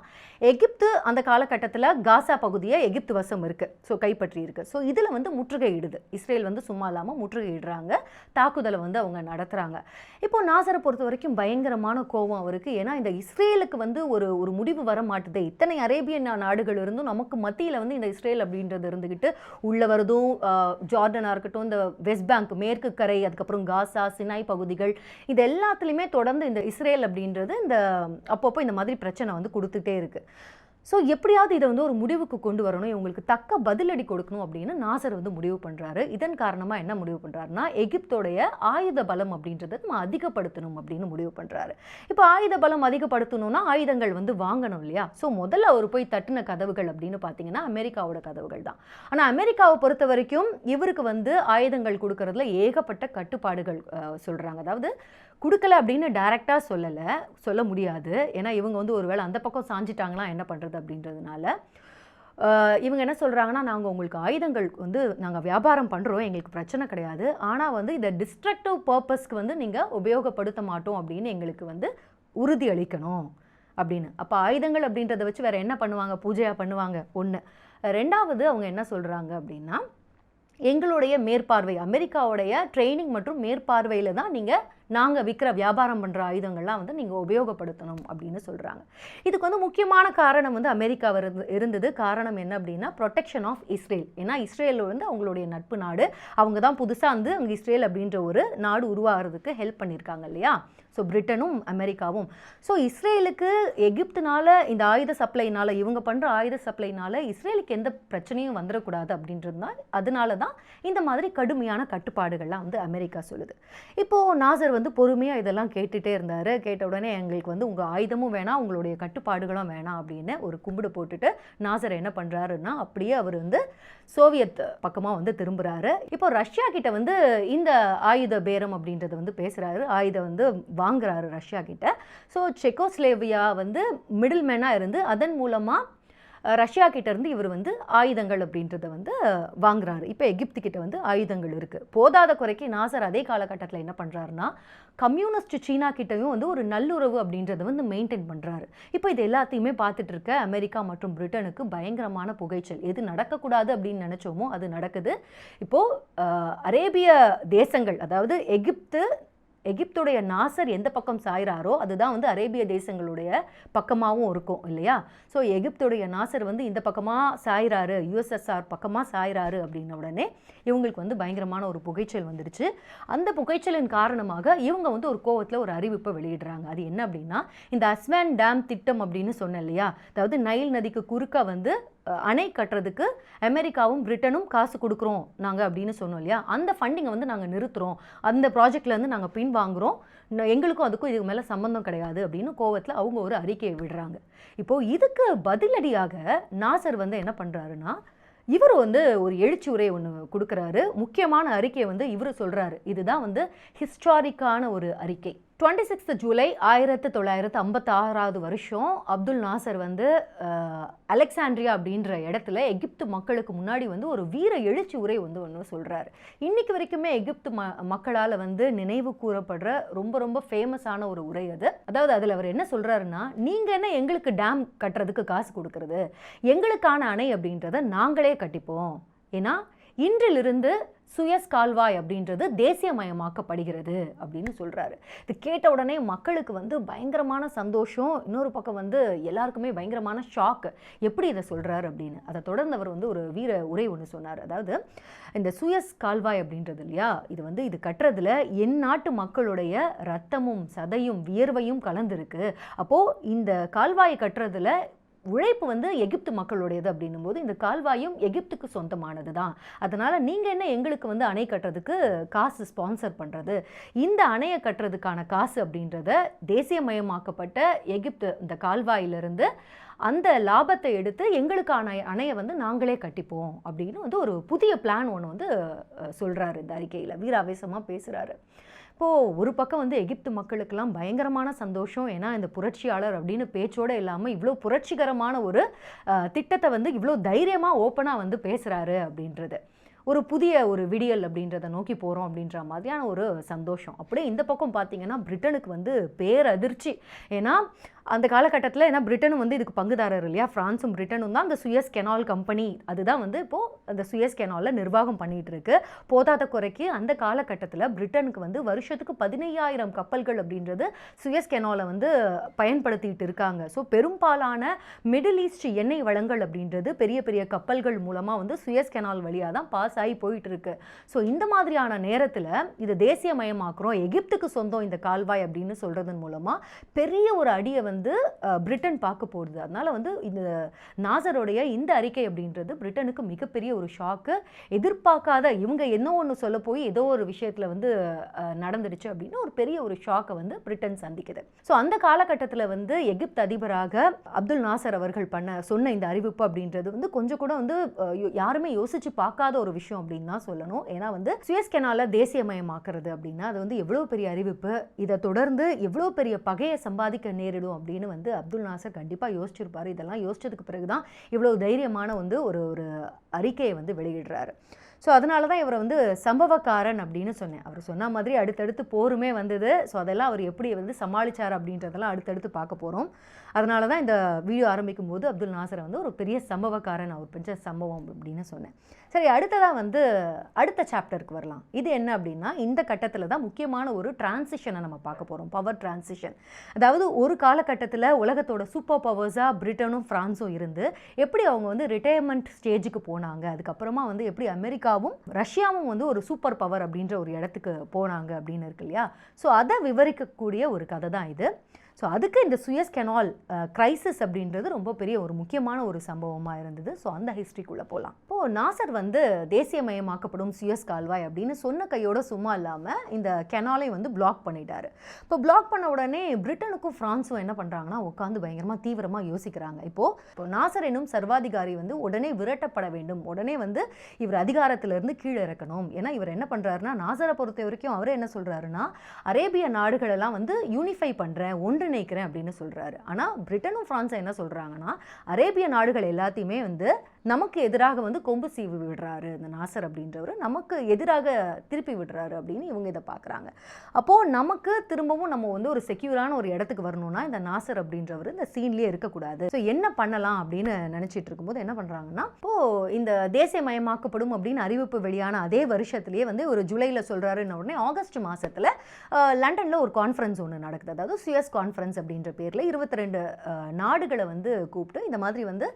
எகிப்து அந்த காலகட்டத்தில் காசா பகுதியை எகிப்து வசம் இருக்குது, ஸோ கைப்பற்றி இருக்குது. ஸோ இதில் வந்து முற்றுகையிடுது இஸ்ரேல், வந்து சும்மா இல்லாமல் முற்றுகையிடுறாங்க, தாக்குதலை வந்து அவங்க நடத்துகிறாங்க. இப்போ நாசரை பொறுத்த வரைக்கும் பயங்கரமான கோபம் அவருக்கு. ஏன்னா இந்த இஸ்ரேலுக்கு வந்து ஒரு முடிவு வர மாட்டுது. இத்தனை அரேபிய நாடுகள் இருந்தும் நமக்கு மத்தியில் வந்து இந்த இஸ்ரேல் அப்படின்றது இருந்துக்கிட்டு உள்ள வருதும், ஜார்டனாக இருக்கட்டும், இந்த வெஸ்ட் பேங்க் மேற்கு கரை, அதுக்கப்புறம் காசா, சினாய் பகுதிகள், இது எல்லாத்துலேயுமே தொடர்ந்து இந்த இஸ்ரேல் அப்படின்றது இந்த அப்பப்போ இந்த மாதிரி பிரச்சனை வந்து கொடுத்துட்டே இருக்கு. ஸோ எப்படியாவது இதை வந்து ஒரு முடிவுக்கு கொண்டு வரணும், இவங்களுக்கு தக்க பதிலடி கொடுக்கணும் அப்படின்னு நாசர் வந்து முடிவு பண்ணுறாரு. இதன் காரணமாக என்ன முடிவு பண்ணுறாருன்னா, எகிப்தோடைய ஆயுத பலம் அப்படின்றத நம்ம அதிகப்படுத்தணும் அப்படின்னு முடிவு பண்ணுறாரு. இப்போ ஆயுத பலம் அதிகப்படுத்தணும்னா ஆயுதங்கள் வந்து வாங்கணும் இல்லையா. ஸோ முதல்ல அவர் போய் தட்டின கதவுகள் அப்படின்னு பார்த்தீங்கன்னா அமெரிக்காவோட கதவுகள் தான். ஆனால் அமெரிக்காவை பொறுத்த வரைக்கும் இவருக்கு வந்து ஆயுதங்கள் கொடுக்கறதுல ஏகப்பட்ட கட்டுப்பாடுகள் சொல்கிறாங்க. அதாவது கொடுக்கல அப்படின்னு டைரெக்டாக சொல்ல முடியாது. ஏன்னா இவங்க வந்து ஒருவேளை அந்த பக்கம் சாஞ்சிட்டாங்களா என்ன பண்ணுறது அப்படின்றதுனால இவங்க என்ன சொல்கிறாங்கன்னா, நாங்கள் உங்களுக்கு ஆயுதங்கள் வந்து நாங்கள் வியாபாரம் பண்ணுறோம், எங்களுக்கு பிரச்சனை கிடையாது, ஆனால் வந்து இதை டிஸ்ட்ரக்டிவ் பர்பஸ்க்கு வந்து நீங்கள் உபயோகப்படுத்த மாட்டோம் அப்படின்னு எங்களுக்கு வந்து உறுதி அளிக்கணும் அப்படின்னு. அப்போ ஆயுதங்கள் அப்படின்றத வச்சு வேறு என்ன பண்ணுவாங்க, பூஜையாக பண்ணுவாங்க ஒன்று. ரெண்டாவது அவங்க என்ன சொல்கிறாங்க அப்படின்னா, எங்களுடைய மேற்பார்வை, அமெரிக்காவுடைய ட்ரைனிங் மற்றும் மேற்பார்வையில் தான் நாங்கள் விற்கிற வியாபாரம் பண்ணுற ஆயுதங்கள்லாம் வந்து நீங்கள் உபயோகப்படுத்தணும் அப்படின்னு சொல்கிறாங்க. இதுக்கு வந்து முக்கியமான காரணம் வந்து அமெரிக்கா இருந்தது. காரணம் என்ன அப்படின்னா, ப்ரொடெக்ஷன் ஆஃப் இஸ்ரேல். ஏன்னா இஸ்ரேல் வந்து அவங்களுடைய நட்பு நாடு, அவங்க தான் புதுசாக வந்து அங்கே இஸ்ரேல் அப்படின்ற ஒரு நாடு உருவாகிறதுக்கு ஹெல்ப் பண்ணியிருக்காங்க இல்லையா. ஸோ பிரிட்டனும் அமெரிக்காவும். ஸோ இஸ்ரேலுக்கு எகிப்துனால இந்த ஆயுத சப்ளைனால, இவங்க பண்ணுற ஆயுத சப்ளைனால இஸ்ரேலுக்கு எந்த பிரச்சனையும் வந்துடக்கூடாது அப்படின்றது தான், அதனால தான் இந்த மாதிரி கடுமையான கட்டுப்பாடுகள்லாம் வந்து அமெரிக்கா சொல்லுது. இப்போது நாசர் வந்து பொறுமையாக இதெல்லாம் கேட்டுகிட்டே இருந்தார். கேட்ட உடனே எங்களுக்கு வந்து உங்கள் ஆயுதமும் வேணாம், உங்களுடைய கட்டுப்பாடுகளும் வேணாம் அப்படின்னு ஒரு கும்பிடு போட்டுட்டு நாசர் என்ன பண்ணுறாருன்னா, அப்படியே அவர் வந்து சோவியத் பக்கமாக வந்து திரும்புகிறாரு. இப்போ ரஷ்யா கிட்ட வந்து இந்த ஆயுத பேரம் அப்படின்றத வந்து பேசுகிறாரு, ஆயுதம் வந்து வாங்குறாரு ரஷ்யா கிட்ட. ஸோ செக்கோஸ்லேவியா வந்து மிடில் மேனாக இருந்து அதன் மூலமாக ரஷ்யா கிட்ட இருந்து இவர் வந்து ஆயுதங்கள் அப்படின்றத வந்து வாங்குறாரு. இப்போ எகிப்து கிட்ட வந்து ஆயுதங்கள் இருக்குது. போதாத குறைக்கு நாசர் அதே காலகட்டத்தில் என்ன பண்ணுறாருன்னா கம்யூனிஸ்ட் சீனா கிட்டையும் வந்து ஒரு நல்லுறவு அப்படின்றத வந்து மெயின்டைன் பண்ணுறாரு. இப்போ இது எல்லாத்தையுமே பார்த்துட்டு இருக்க அமெரிக்கா மற்றும் பிரிட்டனுக்கு பயங்கரமான புகைச்சல். எது நடக்கக்கூடாது அப்படின்னு நினச்சோமோ அது நடக்குது. இப்போது அரேபிய தேசங்கள், அதாவது எகிப்துடைய நாசர் எந்த பக்கம் சாயிறாரோ அதுதான் வந்து அரேபிய தேசங்களுடைய பக்கமாகவும் இருக்கும் இல்லையா? ஸோ எகிப்துடைய நாசர் வந்து இந்த பக்கமாக சாயிறாரு, யுஎஸ்எஸ்ஆர் பக்கமாக சாயிறாரு அப்படின்ன உடனே இவங்களுக்கு வந்து பயங்கரமான ஒரு புகைச்சல் வந்துடுச்சு. அந்த புகைச்சலின் காரணமாக இவங்க வந்து ஒரு கோவத்தில் ஒரு அறிவிப்பை வெளியிடுறாங்க. அது என்ன அப்படின்னா, இந்த அஸ்வான் டேம் திட்டம் அப்படின்னு சொன்னேன் இல்லையா, அதாவது நைல் நதிக்கு குறுக்க வந்து அணை கட்டுறதுக்கு அமெரிக்காவும் பிரிட்டனும் காசு கொடுக்குறோம் நாங்கள் அப்படின்னு சொன்னோம் இல்லையா, அந்த ஃபண்டிங்கை வந்து நாங்கள் நிறுத்துகிறோம், அந்த ப்ராஜெக்ட்லேருந்து நாங்கள் பின் வாங்குகிறோம், எங்களுக்கும் அதுக்கும் இதுக்கு மேலே சம்மந்தம் கிடையாது அப்படின்னு கோவத்தில் அவங்க ஒரு அறிக்கையை விடுறாங்க. இப்போது இதுக்கு பதிலடியாக நாசர் வந்து என்ன பண்ணுறாருன்னா, இவர் வந்து ஒரு எழுச்சி உரை ஒன்று கொடுக்குறாரு. முக்கியமான அறிக்கையை வந்து இவர் சொல்கிறாரு. இதுதான் வந்து ஹிஸ்டாரிக்கான ஒரு அறிக்கை. 26 ஜூலை 1956 வருஷம் அப்துல் நாசர் வந்து அலெக்சாண்ட்ரியா அப்படின்ற இடத்துல எகிப்து மக்களுக்கு முன்னாடி வந்து ஒரு வீர எழுச்சி உரை வந்து ஒன்று சொல்கிறாரு. இன்றைக்கு வரைக்குமே எகிப்து மக்களால் வந்து நினைவு கூறப்படுற ரொம்ப ரொம்ப ஃபேமஸான ஒரு உரை அது. அதாவது அதில் அவர் என்ன சொல்கிறாருன்னா, நீங்கள் என்ன எங்களுக்கு டேம் கட்டுறதுக்கு காசு கொடுக்கறது, எங்களுக்கான அணை அப்படின்றத நாங்களே கட்டிப்போம். ஏன்னா இன்றிலிருந்து சுயஸ் கால்வாய் அப்படின்றது தேசியமயமாக்கப்படுகிறது அப்படின்னு சொல்கிறாரு. இது கேட்ட உடனே மக்களுக்கு வந்து பயங்கரமான சந்தோஷம், இன்னொரு பக்கம் வந்து எல்லாருக்குமே பயங்கரமான ஷாக். எப்படி இதை சொல்கிறாரு அப்படின்னு. அதை தொடர்ந்து அவர் வந்து ஒரு வீர உரை ஒன்று சொன்னார். அதாவது இந்த சுயஸ் கால்வாய் அப்படின்றது இல்லையா, இது கட்டுறதுல என் நாட்டு மக்களுடைய ரத்தமும் சதையும் வியர்வையும் கலந்துருக்கு. அப்போது இந்த கால்வாயை கட்டுறதுல உழைப்பு வந்து எகிப்து மக்களுடையது அப்படின்னும் போது இந்த கால்வாயும் எகிப்துக்கு சொந்தமானது தான். அதனால் நீங்கள் என்ன எங்களுக்கு வந்து அணை கட்டுறதுக்கு காசு ஸ்பான்சர் பண்ணுறது, இந்த அணையை கட்டுறதுக்கான காசு அப்படின்றத தேசியமயமாக்கப்பட்ட எகிப்து இந்த கால்வாயிலிருந்து அந்த லாபத்தை எடுத்து எங்களுக்கான அணையை வந்து நாங்களே கட்டிப்போம் அப்படின்னு வந்து ஒரு புதிய பிளான் ஒன்று வந்து சொல்கிறாரு. இந்த அறிக்கையில் வீராவேசமாக பேசுகிறாரு. இப்போது ஒரு பக்கம் வந்து எகிப்து மக்களுக்கெல்லாம் பயங்கரமான சந்தோஷம். ஏன்னா இந்த புரட்சியாளர் அப்படின்னு பேச்சோடு இல்லாமல் இவ்வளோ புரட்சிகரமான ஒரு திட்டத்தை வந்து இவ்வளோ தைரியமாக ஓப்பனாக வந்து பேசுகிறாரு அப்படின்றது. ஒரு புதிய ஒரு விடியல் அப்படின்றத நோக்கி போகிறோம் அப்படின்ற மாதிரியான ஒரு சந்தோஷம். அப்படியே இந்த பக்கம் பார்த்தீங்கன்னா பிரிட்டனுக்கு வந்து பேரதிர்ச்சி. ஏன்னா அந்த காலகட்டத்தில் ஏன்னா பிரிட்டனும் வந்து இதுக்கு பங்குதாரர் இல்லையா, ஃப்ரான்ஸும் பிரிட்டனும் தான் அந்த சுயஸ் கெனால் கம்பெனி அதுதான் வந்து இப்போது அந்த சுயஸ் கெனாலில் நிர்வாகம் பண்ணிகிட்டு இருக்கு. போதாத குறைக்கு அந்த காலகட்டத்தில் பிரிட்டனுக்கு வந்து வருஷத்துக்கு 15,000 கப்பல்கள் அப்படின்றது சுயஸ் கெனாலை வந்து பயன்படுத்திகிட்டு இருக்காங்க. ஸோ பெரும்பாலான மிடில் ஈஸ்ட் எண்ணெய் வளங்கள் அப்படின்றது பெரிய பெரிய கப்பல்கள் மூலமாக வந்து சுயஸ் கெனால் வழியாக தான் பாஸ் ஆகி போயிட்டு இருக்கு. ஸோ இந்த மாதிரியான நேரத்தில் இது தேசியமயமாக்குறோம், எகிப்துக்கு சொந்தம் இந்த கால்வாய் அப்படின்னு சொல்கிறதன் மூலமாக பெரிய ஒரு அடியை வந்து பிரிட்டன் பார்க்க போகுது. அதனால வந்து இந்த நாசருடைய இந்த அறிக்கை அப்படின்றது பிரிட்டனுக்கு மிகப்பெரிய ஒரு ஷாக்கு. எதிர்பார்க்காத இவங்க என்ன ஒன்று சொல்ல போய் ஏதோ ஒரு விஷயத்தில் வந்து நடந்துடுச்சு அப்படின்னு ஒரு பெரிய ஒரு ஷாக்கை வந்து பிரிட்டன் சந்திக்குது. ஸோ அந்த காலகட்டத்தில் வந்து எகிப்து அதிபராக அப்துல் நாசர் அவர்கள் சொன்ன இந்த அறிவிப்பு அப்படின்றது வந்து கொஞ்சம் கூட வந்து யாருமே யோசிச்சு பார்க்காத ஒரு விஷயம் அப்படின்னு தான் சொல்லணும். ஏன்னா வந்து சுயஸ் கெனாலை தேசியமயமாக்குறது அப்படின்னா அது வந்து எவ்வளோ பெரிய அறிவிப்பு, இதை தொடர்ந்து எவ்வளோ பெரிய பகையை சம்பாதிக்க நேரிடும் அப்படின்னு வந்து அப்துல் நாசர் கண்டிப்பாக யோசிச்சிருப்பாரு. இதெல்லாம் யோசிச்சதுக்கு பிறகுதான் இவ்வளோ தைரியமான வந்து ஒரு அறிக்கையை வந்து வெளியிடுறாரு. ஸோ அதனால தான் இவரை வந்து சம்பவக்காரன் அப்படின்னு சொன்னேன். அவர் சொன்ன மாதிரி அடுத்தடுத்து போருமே வந்தது. ஸோ அதெல்லாம் அவர் எப்படி வந்து சமாளித்தார் அப்படின்றதெல்லாம் அடுத்தடுத்து பார்க்க போகிறோம். அதனால தான் இந்த வீடியோ ஆரம்பிக்கும் போது அப்துல் நாசரை வந்து ஒரு பெரிய சம்பவக்காரன், அவர் பெற்ற சம்பவம் அப்படின்னு சொன்னேன். சரி, அடுத்ததாக வந்து அடுத்த சாப்டருக்கு வரலாம். இது என்ன அப்படின்னா, இந்த கட்டத்தில் தான் முக்கியமான ஒரு டிரான்சிஷனை நம்ம பார்க்க போகிறோம், பவர் டிரான்சிஷன். அதாவது ஒரு காலகட்டத்தில் உலகத்தோட சூப்பர் பவர்ஸாக பிரிட்டனும் ஃப்ரான்ஸும் இருந்து எப்படி அவங்க வந்து ரிட்டையர்மெண்ட் ஸ்டேஜுக்கு போனாங்க, அதுக்கப்புறமா வந்து எப்படி அமெரிக்காவும் ரஷ்யாவும் வந்து ஒரு சூப்பர் பவர் அப்படின்ற ஒரு இடத்துக்கு போனாங்க அப்படின்னு இருக்கு இல்லையா. ஸோ அதை விவரிக்கக்கூடிய ஒரு கதை தான் இது. ஸோ அதுக்கு இந்த சுயஸ் கெனால் கிரைசிஸ் அப்படின்றது ரொம்ப பெரிய ஒரு முக்கியமான ஒரு சம்பவமாக இருந்தது. ஸோ அந்த ஹிஸ்ட்ரிக்குள்ளே போகலாம். இப்போது நாசர் வந்து தேசியமயமாக்கப்படும் சுயஸ் கால்வாய் அப்படின்னு சொன்ன கையோட சும்மா இல்லாமல் இந்த கெனாலை வந்து பிளாக் பண்ணிட்டாரு. இப்போ பிளாக் பண்ண உடனே பிரிட்டனுக்கும் ஃப்ரான்ஸும் என்ன பண்ணுறாங்கன்னா உட்காந்து பயங்கரமாக தீவிரமாக யோசிக்கிறாங்க. இப்போ நாசர் என்னும் சர்வாதிகாரி வந்து உடனே விரட்டப்பட வேண்டும், உடனே வந்து இவர் அதிகாரத்திலிருந்து கீழே இறக்கணும். ஏன்னா இவர் என்ன பண்ணுறாருன்னா, நாசரை பொறுத்த வரைக்கும் அவரே என்ன சொல்கிறாருன்னா, அரேபிய நாடுகளெல்லாம் வந்து யூனிஃபை பண்ணுறேன், ஒன்று ஒருங்கிணைக்கிறேன் அப்படின்னு சொல்கிறாரு. ஆனால் பிரிட்டனும் ஃப்ரான்ஸும் என்ன சொல்கிறாங்கன்னா, அரேபிய நாடுகள் எல்லாத்தையுமே வந்து நமக்கு எதிராக வந்து கொம்பு சீவி விடுறாரு இந்த நாசர் அப்படின்றவர், நமக்கு எதிராக திருப்பி விடுறாரு அப்படின்னு இவங்க இதை பார்க்குறாங்க. அப்போது நமக்கு திரும்பவும் நம்ம வந்து ஒரு செக்யூரான ஒரு இடத்துக்கு வரணும்னா இந்த நாசர் அப்படின்றவர் இந்த சீன்லேயே இருக்கக்கூடாது. ஸோ என்ன பண்ணலாம் அப்படின்னு நினச்சிட்டு இருக்கும்போது என்ன பண்ணுறாங்கன்னா, இப்போது இந்த தேசியமயமாக்கப்படும் அப்படின்னு அறிவிப்பு வெளியான அதே வருஷத்துலேயே வந்து ஒரு ஜூலையில் சொல்கிறாருன்ன உடனே ஆகஸ்ட் மாதத்தில் லண்டனில் ஒரு கான்ஃபரன்ஸ் ஒன்று நடக்குது. அதாவது சுயஸ் கான்ஃபரன்ஸ் அப்படின்ற பேரில் 22 நாடுகளை வந்து கூப்பிட்டு இந்த மாதிரி வந்து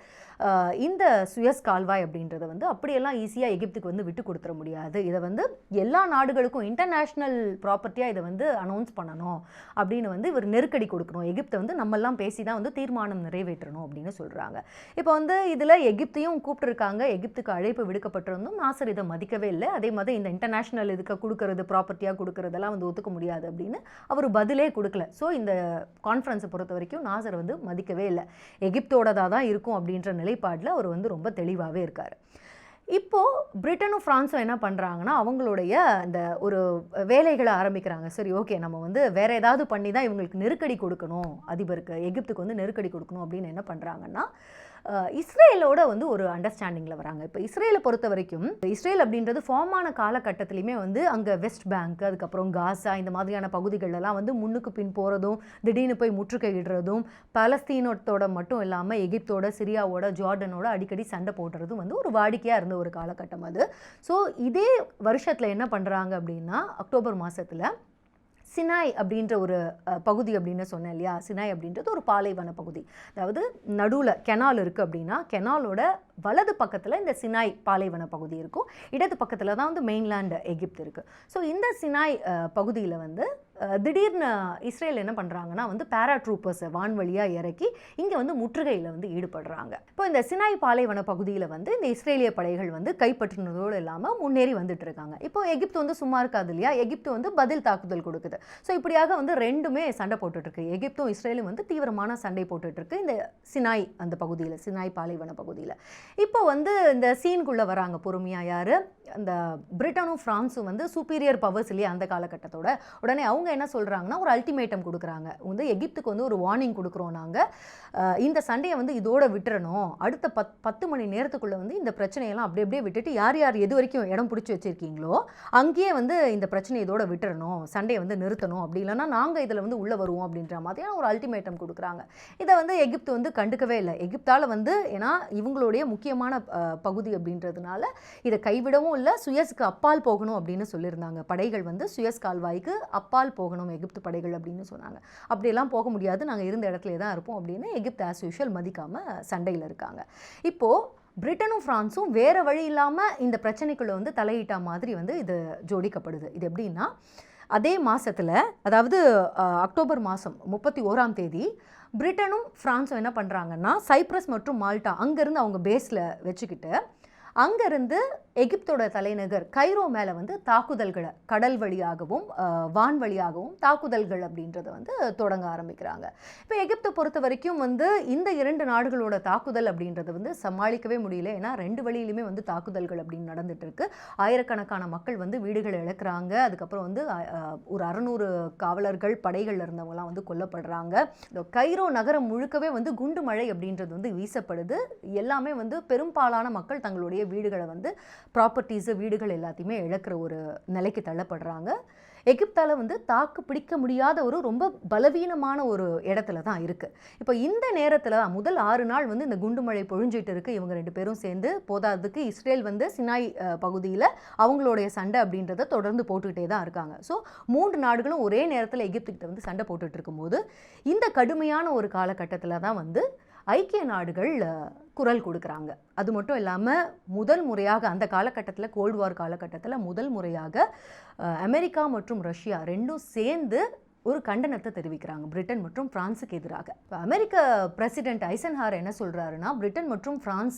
இந்த சுயஸ் கால்வாய் அப்படின்றத வந்து அப்படியெல்லாம் ஈஸியாக எகிப்துக்கு வந்து விட்டு கொடுத்துட முடியாது, இதை வந்து எல்லா நாடுகளுக்கும் இன்டர்நேஷ்னல் ப்ராப்பர்ட்டியாக இதை வந்து அனௌன்ஸ் பண்ணணும் அப்படின்னு வந்து இவர் நெருக்கடி கொடுக்கணும், எகிப்தை வந்து நம்மெல்லாம் பேசி தான் வந்து தீர்மானம் நிறைவேற்றணும் அப்படின்னு சொல்கிறாங்க. இப்போ வந்து இதில் எகிப்தையும் கூப்பிட்டுருக்காங்க, எகிப்துக்கு அழைப்பு விடுக்கப்பட்டிருந்தும் நாசர் இதை மதிக்கவே இல்லை. அதே மாதிரி இந்த இன்டர்நேஷ்னல் இதுக்கு கொடுக்கறது ப்ராப்பர்ட்டியாக கொடுக்கறதெல்லாம் வந்து ஒத்துக்க முடியாது அப்படின்னு அவர் பதிலே கொடுக்கல. ஸோ இந்த கான்ஃபரன்ஸை பொறுத்த வரைக்கும் நாசர் வந்து மதிக்கவே இல்லை, எகிப்தோடதாக தான் இருக்கும் அப்படின்ற நிலைப்பாடில் அவர் வந்து ரொம்ப தெளிவாகவே இருக்கார். இப்போது பிரிட்டனும் ஃப்ரான்ஸும் என்ன பண்ணுறாங்கன்னா, அவங்களுடைய இந்த ஒரு வேலைகளை ஆரம்பிக்கிறாங்க. சரி, ஓகே, நம்ம வந்து வேறு ஏதாவது பண்ணி தான் இவங்களுக்கு நெருக்கடி கொடுக்கணும், அதிபருக்கு எகிப்துக்கு வந்து நெருக்கடி கொடுக்கணும் அப்படின்னு என்ன பண்ணுறாங்கன்னா, இஸ்ரேலோட வந்து ஒரு அண்டர்ஸ்டாண்டிங்கில் வராங்க. இப்போ இஸ்ரேலை பொறுத்த வரைக்கும் இஸ்ரேல் அப்படின்றது ஃபார்மான காலகட்டத்திலையுமே வந்து அங்கே வெஸ்ட் பேங்க், அதுக்கப்புறம் காசா இந்த மாதிரியான பகுதிகளெல்லாம் வந்து முன்னுக்கு பின் போகிறதும் திடீர்னு போய் முற்றுகையிடுறதும், பாலஸ்தீனத்தோட மட்டும் இல்லாமல் எகிப்தோட, சிரியாவோட, ஜார்டனோட அடிக்கடி சண்டை போடுறதும் வந்து ஒரு வாடிக்கையாக இருந்த ஒரு காலகட்டம் அது. ஸோ இதே வருஷத்தில் என்ன பண்ணுறாங்க அப்படின்னா, அக்டோபர் மாதத்தில் சினாய் அப்படின்ற ஒரு பகுதி அப்படின்னு சொன்னேன் இல்லையா, சினாய் அப்படின்றது ஒரு பாலைவன பகுதி. அதாவது நடுவில் கெனால் இருக்குது அப்படின்னா கெனாலோட வலது பக்கத்தில் இந்த சினாய் பாலைவன பகுதி இருக்கும், இடது பக்கத்தில் தான் வந்து மெயின்லேண்ட் எகிப்து இருக்குது. ஸோ இந்த சினாய் பகுதியில் வந்து திடீர்னு இஸ்ரேல் என்ன பண்ணுறாங்கன்னா வந்து பேராட்ரூப்பர்ஸை வான்வழியாக இறக்கி இங்கே வந்து முற்றுகையில் வந்து ஈடுபடுறாங்க. இப்போ இந்த சினாய் பாலைவன பகுதியில் வந்து இந்த இஸ்ரேலிய படைகள் வந்து கைப்பற்றினதோடு இல்லாமல் முன்னேறி வந்துட்டு இருக்காங்க. இப்போ எகிப்து வந்து சும்மா இருக்காது இல்லையா, எகிப்து வந்து பதில் தாக்குதல் கொடுக்குது. ஸோ இப்படியாக வந்து ரெண்டுமே சண்டை போட்டுட்ருக்கு, எகிப்தும் இஸ்ரேலும் வந்து தீவிரமான சண்டை போட்டுட்ருக்கு இந்த சினாய் அந்த பகுதியில், சினாய் பாலைவன பகுதியில். இப்போ வந்து இந்த சீனுக்குள்ளே வராங்க பொறுமையாக யார், அந்த பிரிட்டனும் ஃப்ரான்ஸும் வந்து சூப்பீரியர் பவர்ஸ் இல்லையா அந்த காலகட்டத்தோட. உடனே அவங்க என்ன சொல்கிறாங்கன்னா, ஒரு அல்டிமேட்டம் கொடுக்குறாங்க, வந்து எகிப்துக்கு வந்து ஒரு வார்னிங் கொடுக்குறோம், நாங்கள் இந்த சண்டையை வந்து இதோட விட்டுறணும், அடுத்த 10 மணி நேரத்துக்குள்ளே வந்து இந்த பிரச்சனையெல்லாம் அப்படியே விட்டுட்டு யார் யார் எது வரைக்கும் இடம் பிடிச்சி வச்சுருக்கீங்களோ அங்கேயே வந்து இந்த பிரச்சனை இதோட விட்டுறணும், சண்டையை வந்து நிறுத்தணும், அப்படி இல்லைன்னா நாங்கள் இதில் வந்து உள்ளே வருவோம் அப்படின்ற மாதிரியான ஒரு அல்டிமேட்டம் கொடுக்குறாங்க. இதை வந்து எகிப்து வந்து கண்டுக்கவே இல்லை. எகிப்தால் வந்து ஏன்னா இவங்களுடைய முக்கியமான பகுதி அப்படின்றதுனால இதை கைவிடவும் இல்லை, சுயஸ்க்கு அப்பால் போகணும் அப்படின்னு சொல்லியிருந்தாங்க. படைகள் வந்து சுயஸ் கால்வாய்க்கு அப்பால் போகணும் எகிப்து படைகள் அப்படின்னு சொன்னாங்க. அப்படியெல்லாம் போக முடியாது, நாங்கள் இருந்த இடத்துல தான் இருப்போம் அப்படின்னு எகிப்து ஆஸ் யூஷுவல் மதிக்காமல் சண்டையில் இருக்காங்க. இப்போது பிரிட்டனும் ஃப்ரான்ஸும் வேறு வழி இல்லாமல் இந்த பிரச்சனைக்குள்ளே வந்து தலையிட்ட மாதிரி வந்து இது ஜோடிக்கப்படுது. இது எப்படின்னா, அதே மாதத்தில் அதாவது அக்டோபர் மாதம் 31ஆம் தேதி பிரிட்டனும் ஃப்ரான்ஸும் என்ன பண்ணுறாங்கன்னா, சைப்ரஸ் மற்றும் மால்டா அங்கேருந்து அவங்க பேஸில் வச்சுக்கிட்டு அங்கேருந்து எகிப்தோட தலைநகர் கைரோ மேலே வந்து தாக்குதல்களை கடல் வழியாகவும் வான் வழியாகவும் தாக்குதல்கள் அப்படின்றத வந்து தொடங்க ஆரம்பிக்கிறாங்க. இப்போ எகிப்தை பொறுத்த வரைக்கும் வந்து இந்த 2 நாடுகளோட தாக்குதல் அப்படின்றத வந்து சமாளிக்கவே முடியல. ஏன்னா 2 வழியிலுமே வந்து தாக்குதல்கள் அப்படின்னு நடந்துட்டு இருக்கு. ஆயிரக்கணக்கான மக்கள் வந்து வீடுகளை இழக்கிறாங்க. அதுக்கப்புறம் வந்து ஒரு 600 காவலர்கள் படைகளில் இருந்தவங்களாம் வந்து கொல்லப்படுறாங்க. இந்த கைரோ நகரம் முழுக்கவே வந்து குண்டு மழை அப்படின்றது வந்து வீசப்படுது. எல்லாமே வந்து பெரும்பாலான மக்கள் தங்களுடைய வீடுகளை வந்து ப்ராப்பர்ட்டிஸு வீடுகள் எல்லாத்தையுமே இழக்கிற ஒரு நிலைக்கு தள்ளப்படுறாங்க. எகிப்தால் வந்து தாக்கு பிடிக்க முடியாத ஒரு ரொம்ப பலவீனமான ஒரு இடத்துல தான் இருக்குது. இப்போ இந்த நேரத்தில் முதல் 6 நாள் வந்து இந்த குண்டு மழை பொழிஞ்சிட்டு இருக்குது. இவங்க 2 பேரும் சேர்ந்து போதாததுக்கு இஸ்ரேல் வந்து சினாய் பகுதியில் அவங்களுடைய சண்டை அப்படின்றத தொடர்ந்து போட்டுக்கிட்டே தான் இருக்காங்க. ஸோ 3 நாடுகளும் ஒரே நேரத்தில் எகிப்துக்கிட்ட வந்து சண்டை போட்டுட்டு இருக்கும்போது இந்த கடுமையான ஒரு காலகட்டத்தில் தான் வந்து ஐக்கிய நாடுகள் குரல் கொடுக்குறாங்க. அது மட்டும் இல்லாமல் முதல் முறையாக அந்த காலகட்டத்தில் கோல்டு வார் காலகட்டத்தில் முதல் முறையாக அமெரிக்கா மற்றும் ரஷ்யா ரெண்டும் சேர்ந்து ஒரு கண்டனத்தை தெரிவிக்கிறாங்க பிரிட்டன் மற்றும் பிரான்ஸுக்கு எதிராக. இப்போ அமெரிக்க பிரசிடென்ட் ஐசன்ஹார் என்ன சொல்கிறாருன்னா, பிரிட்டன் மற்றும் பிரான்ஸ்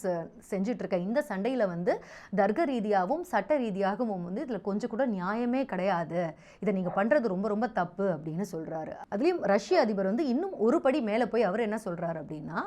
செஞ்சிட்ருக்க இந்த சண்டையில் வந்து தர்க்க ரீதியாகவும் சட்ட ரீதியாகவும் வந்து இதில் கொஞ்சம் கூட நியாயமே கிடையாது, இதை நீங்கள் பண்ணுறது ரொம்ப ரொம்ப தப்பு அப்படின்னு சொல்கிறாரு. அதுலேயும் ரஷ்ய அதிபர் வந்து இன்னும் ஒரு படி மேலே போய் அவர் என்ன சொல்கிறாரு அப்படின்னா,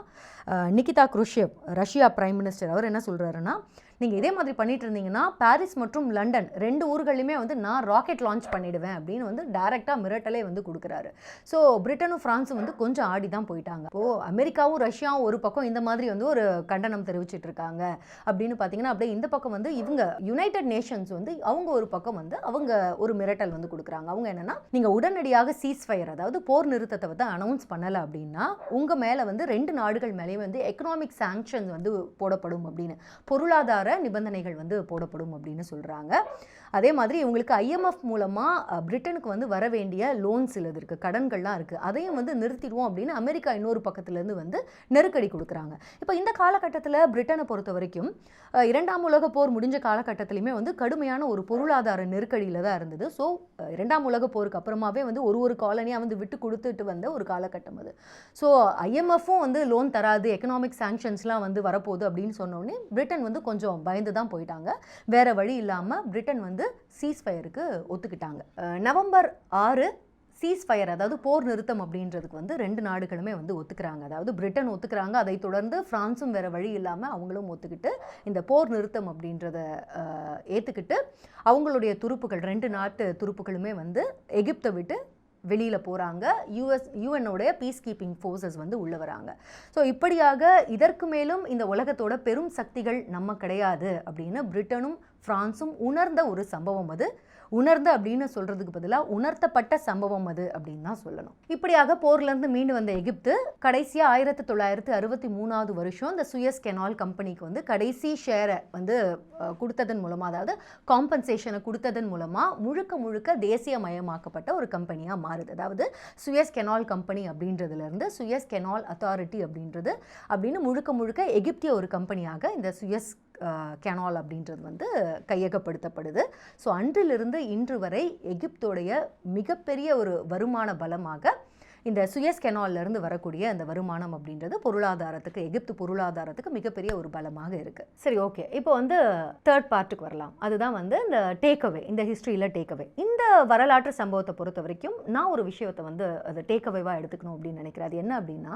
நிகிதா குருஷேவ் ரஷ்யா பிரைம் மினிஸ்டர் அவர் என்ன சொல்கிறாருன்னா, நீங்கள் இதே மாதிரி பண்ணிட்டு இருந்தீங்கன்னா பாரிஸ் மற்றும் லண்டன் 2 ஊர்களையுமே வந்து நான் ராக்கெட் லான்ச் பண்ணிடுவேன் அப்படின்னு வந்து டைரெக்டாக மிரட்டலே வந்து கொடுக்குறாரு. ஸோ பிரிட்டனும் ஃப்ரான்ஸும் வந்து கொஞ்சம் ஆடி தான் போயிட்டாங்க. இப்போது அமெரிக்காவும் ரஷ்யாவும் ஒரு பக்கம் இந்த மாதிரி வந்து ஒரு கண்டனம் தெரிவிச்சிட்டு இருக்காங்க அப்படின்னு பார்த்தீங்கன்னா, அப்படியே இந்த பக்கம் வந்து இவங்க யுனைடெட் நேஷன்ஸ் வந்து அவங்க ஒரு பக்கம் வந்து அவங்க ஒரு மிரட்டல் வந்து கொடுக்குறாங்க. அவங்க என்னன்னா, நீங்கள் உடனடியாக சீஸ்ஃபயர் அதாவது போர் நிறுத்தத்தை வந்து அனௌன்ஸ் பண்ணலை அப்படின்னா உங்கள் மேலே வந்து 2 நாடுகள் மேலேயும் வந்து எக்கனாமிக் சாங்ஷன்ஸ் வந்து போடப்படும் அப்படின்னு, பொருளாதார நிபந்தனைகள் வந்து போடப்படும் அப்படின்னு சொல்கிறாங்க. அதே மாதிரி இவங்களுக்கு IMF மூலமாக பிரிட்டனுக்கு வந்து வர வேண்டிய லோன்ஸ் இது இருக்குது, கடன்கள்லாம் இருக்குது, அதையும் வந்து நிறுத்திடுவோம் அப்படின்னு அமெரிக்கா இன்னொரு பக்கத்துலேருந்து வந்து நெருக்கடி கொடுக்குறாங்க. இப்போ இந்த காலகட்டத்தில் பிரிட்டனை பொறுத்த வரைக்கும் 2ஆம் உலகப் போர் முடிஞ்ச காலகட்டத்திலையுமே வந்து கடுமையான ஒரு பொருளாதார நெருக்கடியில் தான் இருந்தது. ஸோ 2ஆம் உலகப் போருக்கு அப்புறமாவே வந்து ஒரு காலனியாக வந்து விட்டு கொடுத்துட்டு வந்த ஒரு காலகட்டம் அது. ஸோ IMFும் வந்து லோன் தராது, எக்கனாமிக் சாங்ஷன்ஸ்லாம் வந்து வரப்போகுது அப்படின்னு சொன்னோடனே பிரிட்டன் வந்து கொஞ்சம் பயந்து தான் போயிட்டாங்க. வேறு வழி இல்லாமல் பிரிட்டன் வந்து சீஸ்ஃபயருக்கு ஒத்துக்கிட்டாங்க. நவம்பர் 6 சீஸ்ஃபயர் அதாவது போர் நிறுத்தம் அப்படின்றதுக்கு வந்து 2 நாடுகளுமே வந்து ஒத்துக்கிறாங்க. அதாவது பிரிட்டன் ஒத்துக்கிறாங்க, அதை தொடர்ந்து ஃப்ரான்ஸும் வேறு வழி இல்லாமல் அவங்களும் ஒத்துக்கிட்டு இந்த போர் நிறுத்தம் அப்படின்றத ஏற்றுக்கிட்டு அவங்களுடைய துருப்புகள் 2 நாட்டு துருப்புகளுமே வந்து எகிப்தை விட்டு வெளியில் போகிறாங்க. யூஎன்னோடைய பீஸ் கீப்பிங் ஃபோர்ஸஸ் வந்து உள்ளே வராங்க. ஸோ இப்படியாக இதற்கு மேலும் இந்த உலகத்தோட பெரும் சக்திகள் நம்ம கிடையாது அப்படின்னு பிரிட்டனும் ஃப்ரான்ஸும் உணர்ந்த ஒரு சம்பவம் அது. உணர்ந்த அப்படின்னு சொல்கிறதுக்கு பதிலாக உணர்த்தப்பட்ட சம்பவம் அது அப்படின்னு தான் சொல்லணும். இப்படியாக போர்லேருந்து மீண்டு வந்த எகிப்து கடைசியாக 1963 வருஷம் இந்த சுயஸ் கெனால் கம்பெனிக்கு வந்து கடைசி ஷேரை வந்து கொடுத்ததன் மூலமாக, அதாவது காம்பன்சேஷனை கொடுத்ததன் மூலமாக முழுக்க தேசியமயமாக்கப்பட்ட ஒரு கம்பெனியாக மாறுது. அதாவது சுயஸ் கெனால் கம்பெனி அப்படின்றதுலேருந்து சுயஸ் கெனால் அத்தாரிட்டி அப்படின்னு முழுக்க எகிப்திய ஒரு கம்பெனியாக இந்த சுயஸ் கெனால் அப்படின்றது வந்து கையகப்படுத்தப்படுது. ஸோ அன்றிலிருந்து இன்று வரை எகிப்தோடைய மிகப்பெரிய ஒரு வருமான பலமாக இந்த சுயஸ் கெனால்லேருந்து வரக்கூடிய அந்த வருமானம் அப்படின்றது பொருளாதாரத்துக்கு, எகிப்து பொருளாதாரத்துக்கு மிகப்பெரிய ஒரு பலமாக இருக்குது. சரி, ஓகே, இப்போ வந்து தேர்ட் பார்ட்டுக்கு வரலாம். அதுதான் வந்து இந்த டேக்அவே, இந்த ஹிஸ்ட்ரியில் டேக்அவே. இந்த வரலாற்று சம்பவத்தை பொறுத்த வரைக்கும் நான் ஒரு விஷயத்தை வந்து அது டேக்அவேவாக எடுத்துக்கணும் அப்படின்னு நினைக்கிறேன். அது என்ன அப்படின்னா,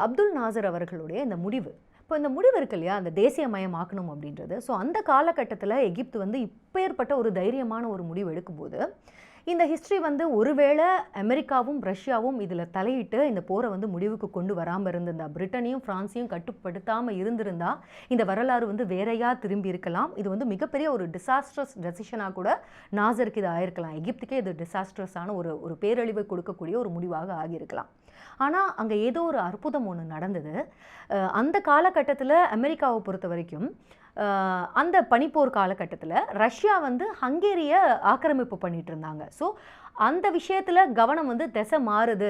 அப்துல் நாசர் அவர்களுடைய இந்த முடிவு, இப்போ இந்த முடிவு இருக்கு இல்லையா, அந்த தேசியமயமாக்கணும் அப்படின்றது. ஸோ அந்த காலகட்டத்தில் எகிப்து வந்து இப்பேற்பட்ட ஒரு தைரியமான ஒரு முடிவு எடுக்கும்போது இந்த ஹிஸ்ட்ரி வந்து ஒருவேளை அமெரிக்காவும் ரஷ்யாவும் இதில் தலையிட்டு இந்த போரை வந்து முடிவுக்கு கொண்டு வராமல் இருந்திருந்தா, பிரிட்டனையும் ஃப்ரான்ஸையும் கட்டுப்படுத்தாமல் இருந்திருந்தா இந்த வரலாறு வந்து வேறையாக திரும்பி இருக்கலாம். இது வந்து மிகப்பெரிய ஒரு டிசாஸ்ட்ரஸ் டெசிஷனாக கூட நாசருக்கு இது ஆயிருக்கலாம். எகிப்துக்கே இது டிசாஸ்ட்ரஸான ஒரு பேரழிவை கொடுக்கக்கூடிய ஒரு முடிவாக ஆகியிருக்கலாம். ஆனால் அங்கே ஏதோ ஒரு அற்புதம் ஒன்று நடந்தது. அந்த காலகட்டத்தில் அமெரிக்காவை பொறுத்த வரைக்கும் அந்த பனிப்போர் காலகட்டத்தில் ரஷ்யா வந்து ஹங்கேரியை ஆக்கிரமிப்பு பண்ணிட்டு இருந்தாங்க. ஸோ அந்த விஷயத்தில் கவனம் வந்து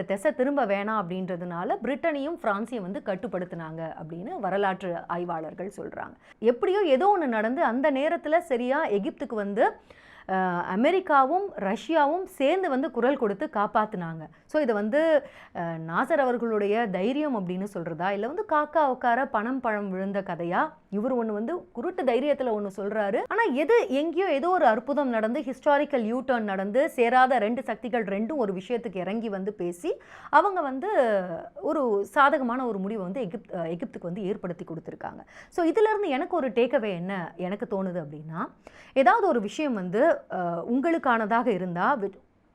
திசை திரும்ப வேணாம் அப்படின்றதுனால பிரிட்டனையும் ஃப்ரான்ஸையும் வந்து கட்டுப்படுத்தினாங்க அப்படின்னு வரலாற்று ஆய்வாளர்கள் சொல்கிறாங்க. எப்படியோ ஏதோ ஒன்று நடந்து அந்த நேரத்தில் சரியாக எகிப்துக்கு வந்து அமெரிக்காவும் ரஷ்யாவும் சேர்ந்து வந்து குரல் கொடுத்து காப்பாற்றினாங்க. ஸோ இதை வந்து நாசர் அவர்களுடைய தைரியம் அப்படின்னு சொல்கிறதா, இல்லை வந்து காக்கா உட்கார பழம் விழுந்த கதையா? இவர் ஒன்று வந்து குருட்டு தைரியத்தில் ஒன்று சொல்கிறாரு, ஆனால் எங்கேயோ ஏதோ ஒரு அற்புதம் நடந்து ஹிஸ்டாரிக்கல் யூ டர்ன் நடந்து சேராத 2 சக்திகள் ரெண்டும் ஒரு விஷயத்துக்கு இறங்கி வந்து பேசி அவங்க வந்து ஒரு சாதகமான ஒரு முடிவை வந்து எகிப்துக்கு வந்து ஏற்படுத்தி கொடுத்துருக்காங்க. ஸோ இதிலேருந்து எனக்கு ஒரு டேக்அவே என்ன எனக்கு தோணுது அப்படின்னா, ஏதாவது ஒரு விஷயம் வந்து உங்களுக்கானதாக இருந்தால்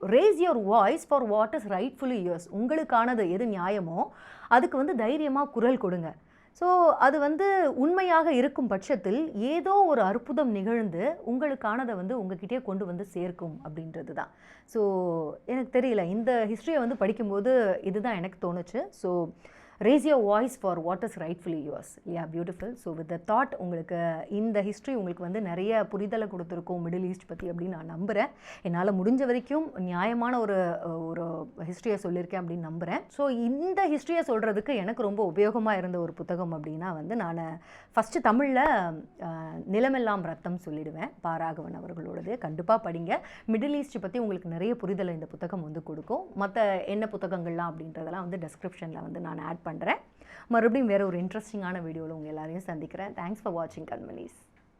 raise your voice for what is rightfully yours. உங்களுக்கானது எது நியாயமோ அதுக்கு வந்து தைரியமாக குரல் கொடுங்க. ஸோ அது வந்து உண்மையாக இருக்கும் பட்சத்தில் ஏதோ ஒரு அற்புதம் நிகழ்ந்து உங்களுக்கானதை வந்து உங்ககிட்டே கொண்டு வந்து சேர்க்கும் அப்படின்றது தான். ஸோ எனக்கு தெரியல, இந்த ஹிஸ்ட்ரியை வந்து படிக்கும்போது இதுதான் எனக்கு தோணுச்சு. So raise your voice for what is rightfully yours. Yeah, beautiful. So with the thought, உங்களுக்கு இந்த ஹிஸ்ட்ரி உங்களுக்கு வந்து நிறைய புரிதலை கொடுத்துருக்கோம் மிடில் ஈஸ்ட் பற்றி அப்படின்னு நான் நம்புகிறேன். என்னால் முடிஞ்ச வரைக்கும் நியாயமான ஒரு ஹிஸ்ட்ரியை சொல்லியிருக்கேன் அப்படின்னு நம்புகிறேன். ஸோ இந்த ஹிஸ்ட்ரியை சொல்கிறதுக்கு எனக்கு ரொம்ப உபயோகமாக இருந்த ஒரு புத்தகம் அப்படின்னா வந்து நான் ஃபஸ்ட்டு தமிழில் நிலமெல்லாம் ரத்தம் சொல்லிடுவேன், பாராகவன் அவர்களோடது. கண்டிப்பாக படிங்க. மிடில் ஈஸ்ட் பற்றி உங்களுக்கு நிறைய புரிதலை இந்த புத்தகம் வந்து கொடுக்கும். மற்ற என்ன புத்தகங்கள்லாம் அப்படின்றதெல்லாம் வந்து டெஸ்கிரிப்ஷனில் வந்து நான் ஆட் பண்ணுறேன். மறுபடியும் வேறு ஒரு இன்ட்ரெஸ்டிங்கான வீடியோவில் உங்கள் எல்லாரையும் சந்திக்கிறேன். தேங்க்ஸ் ஃபார் வாட்சிங் கண்மணிஸ்.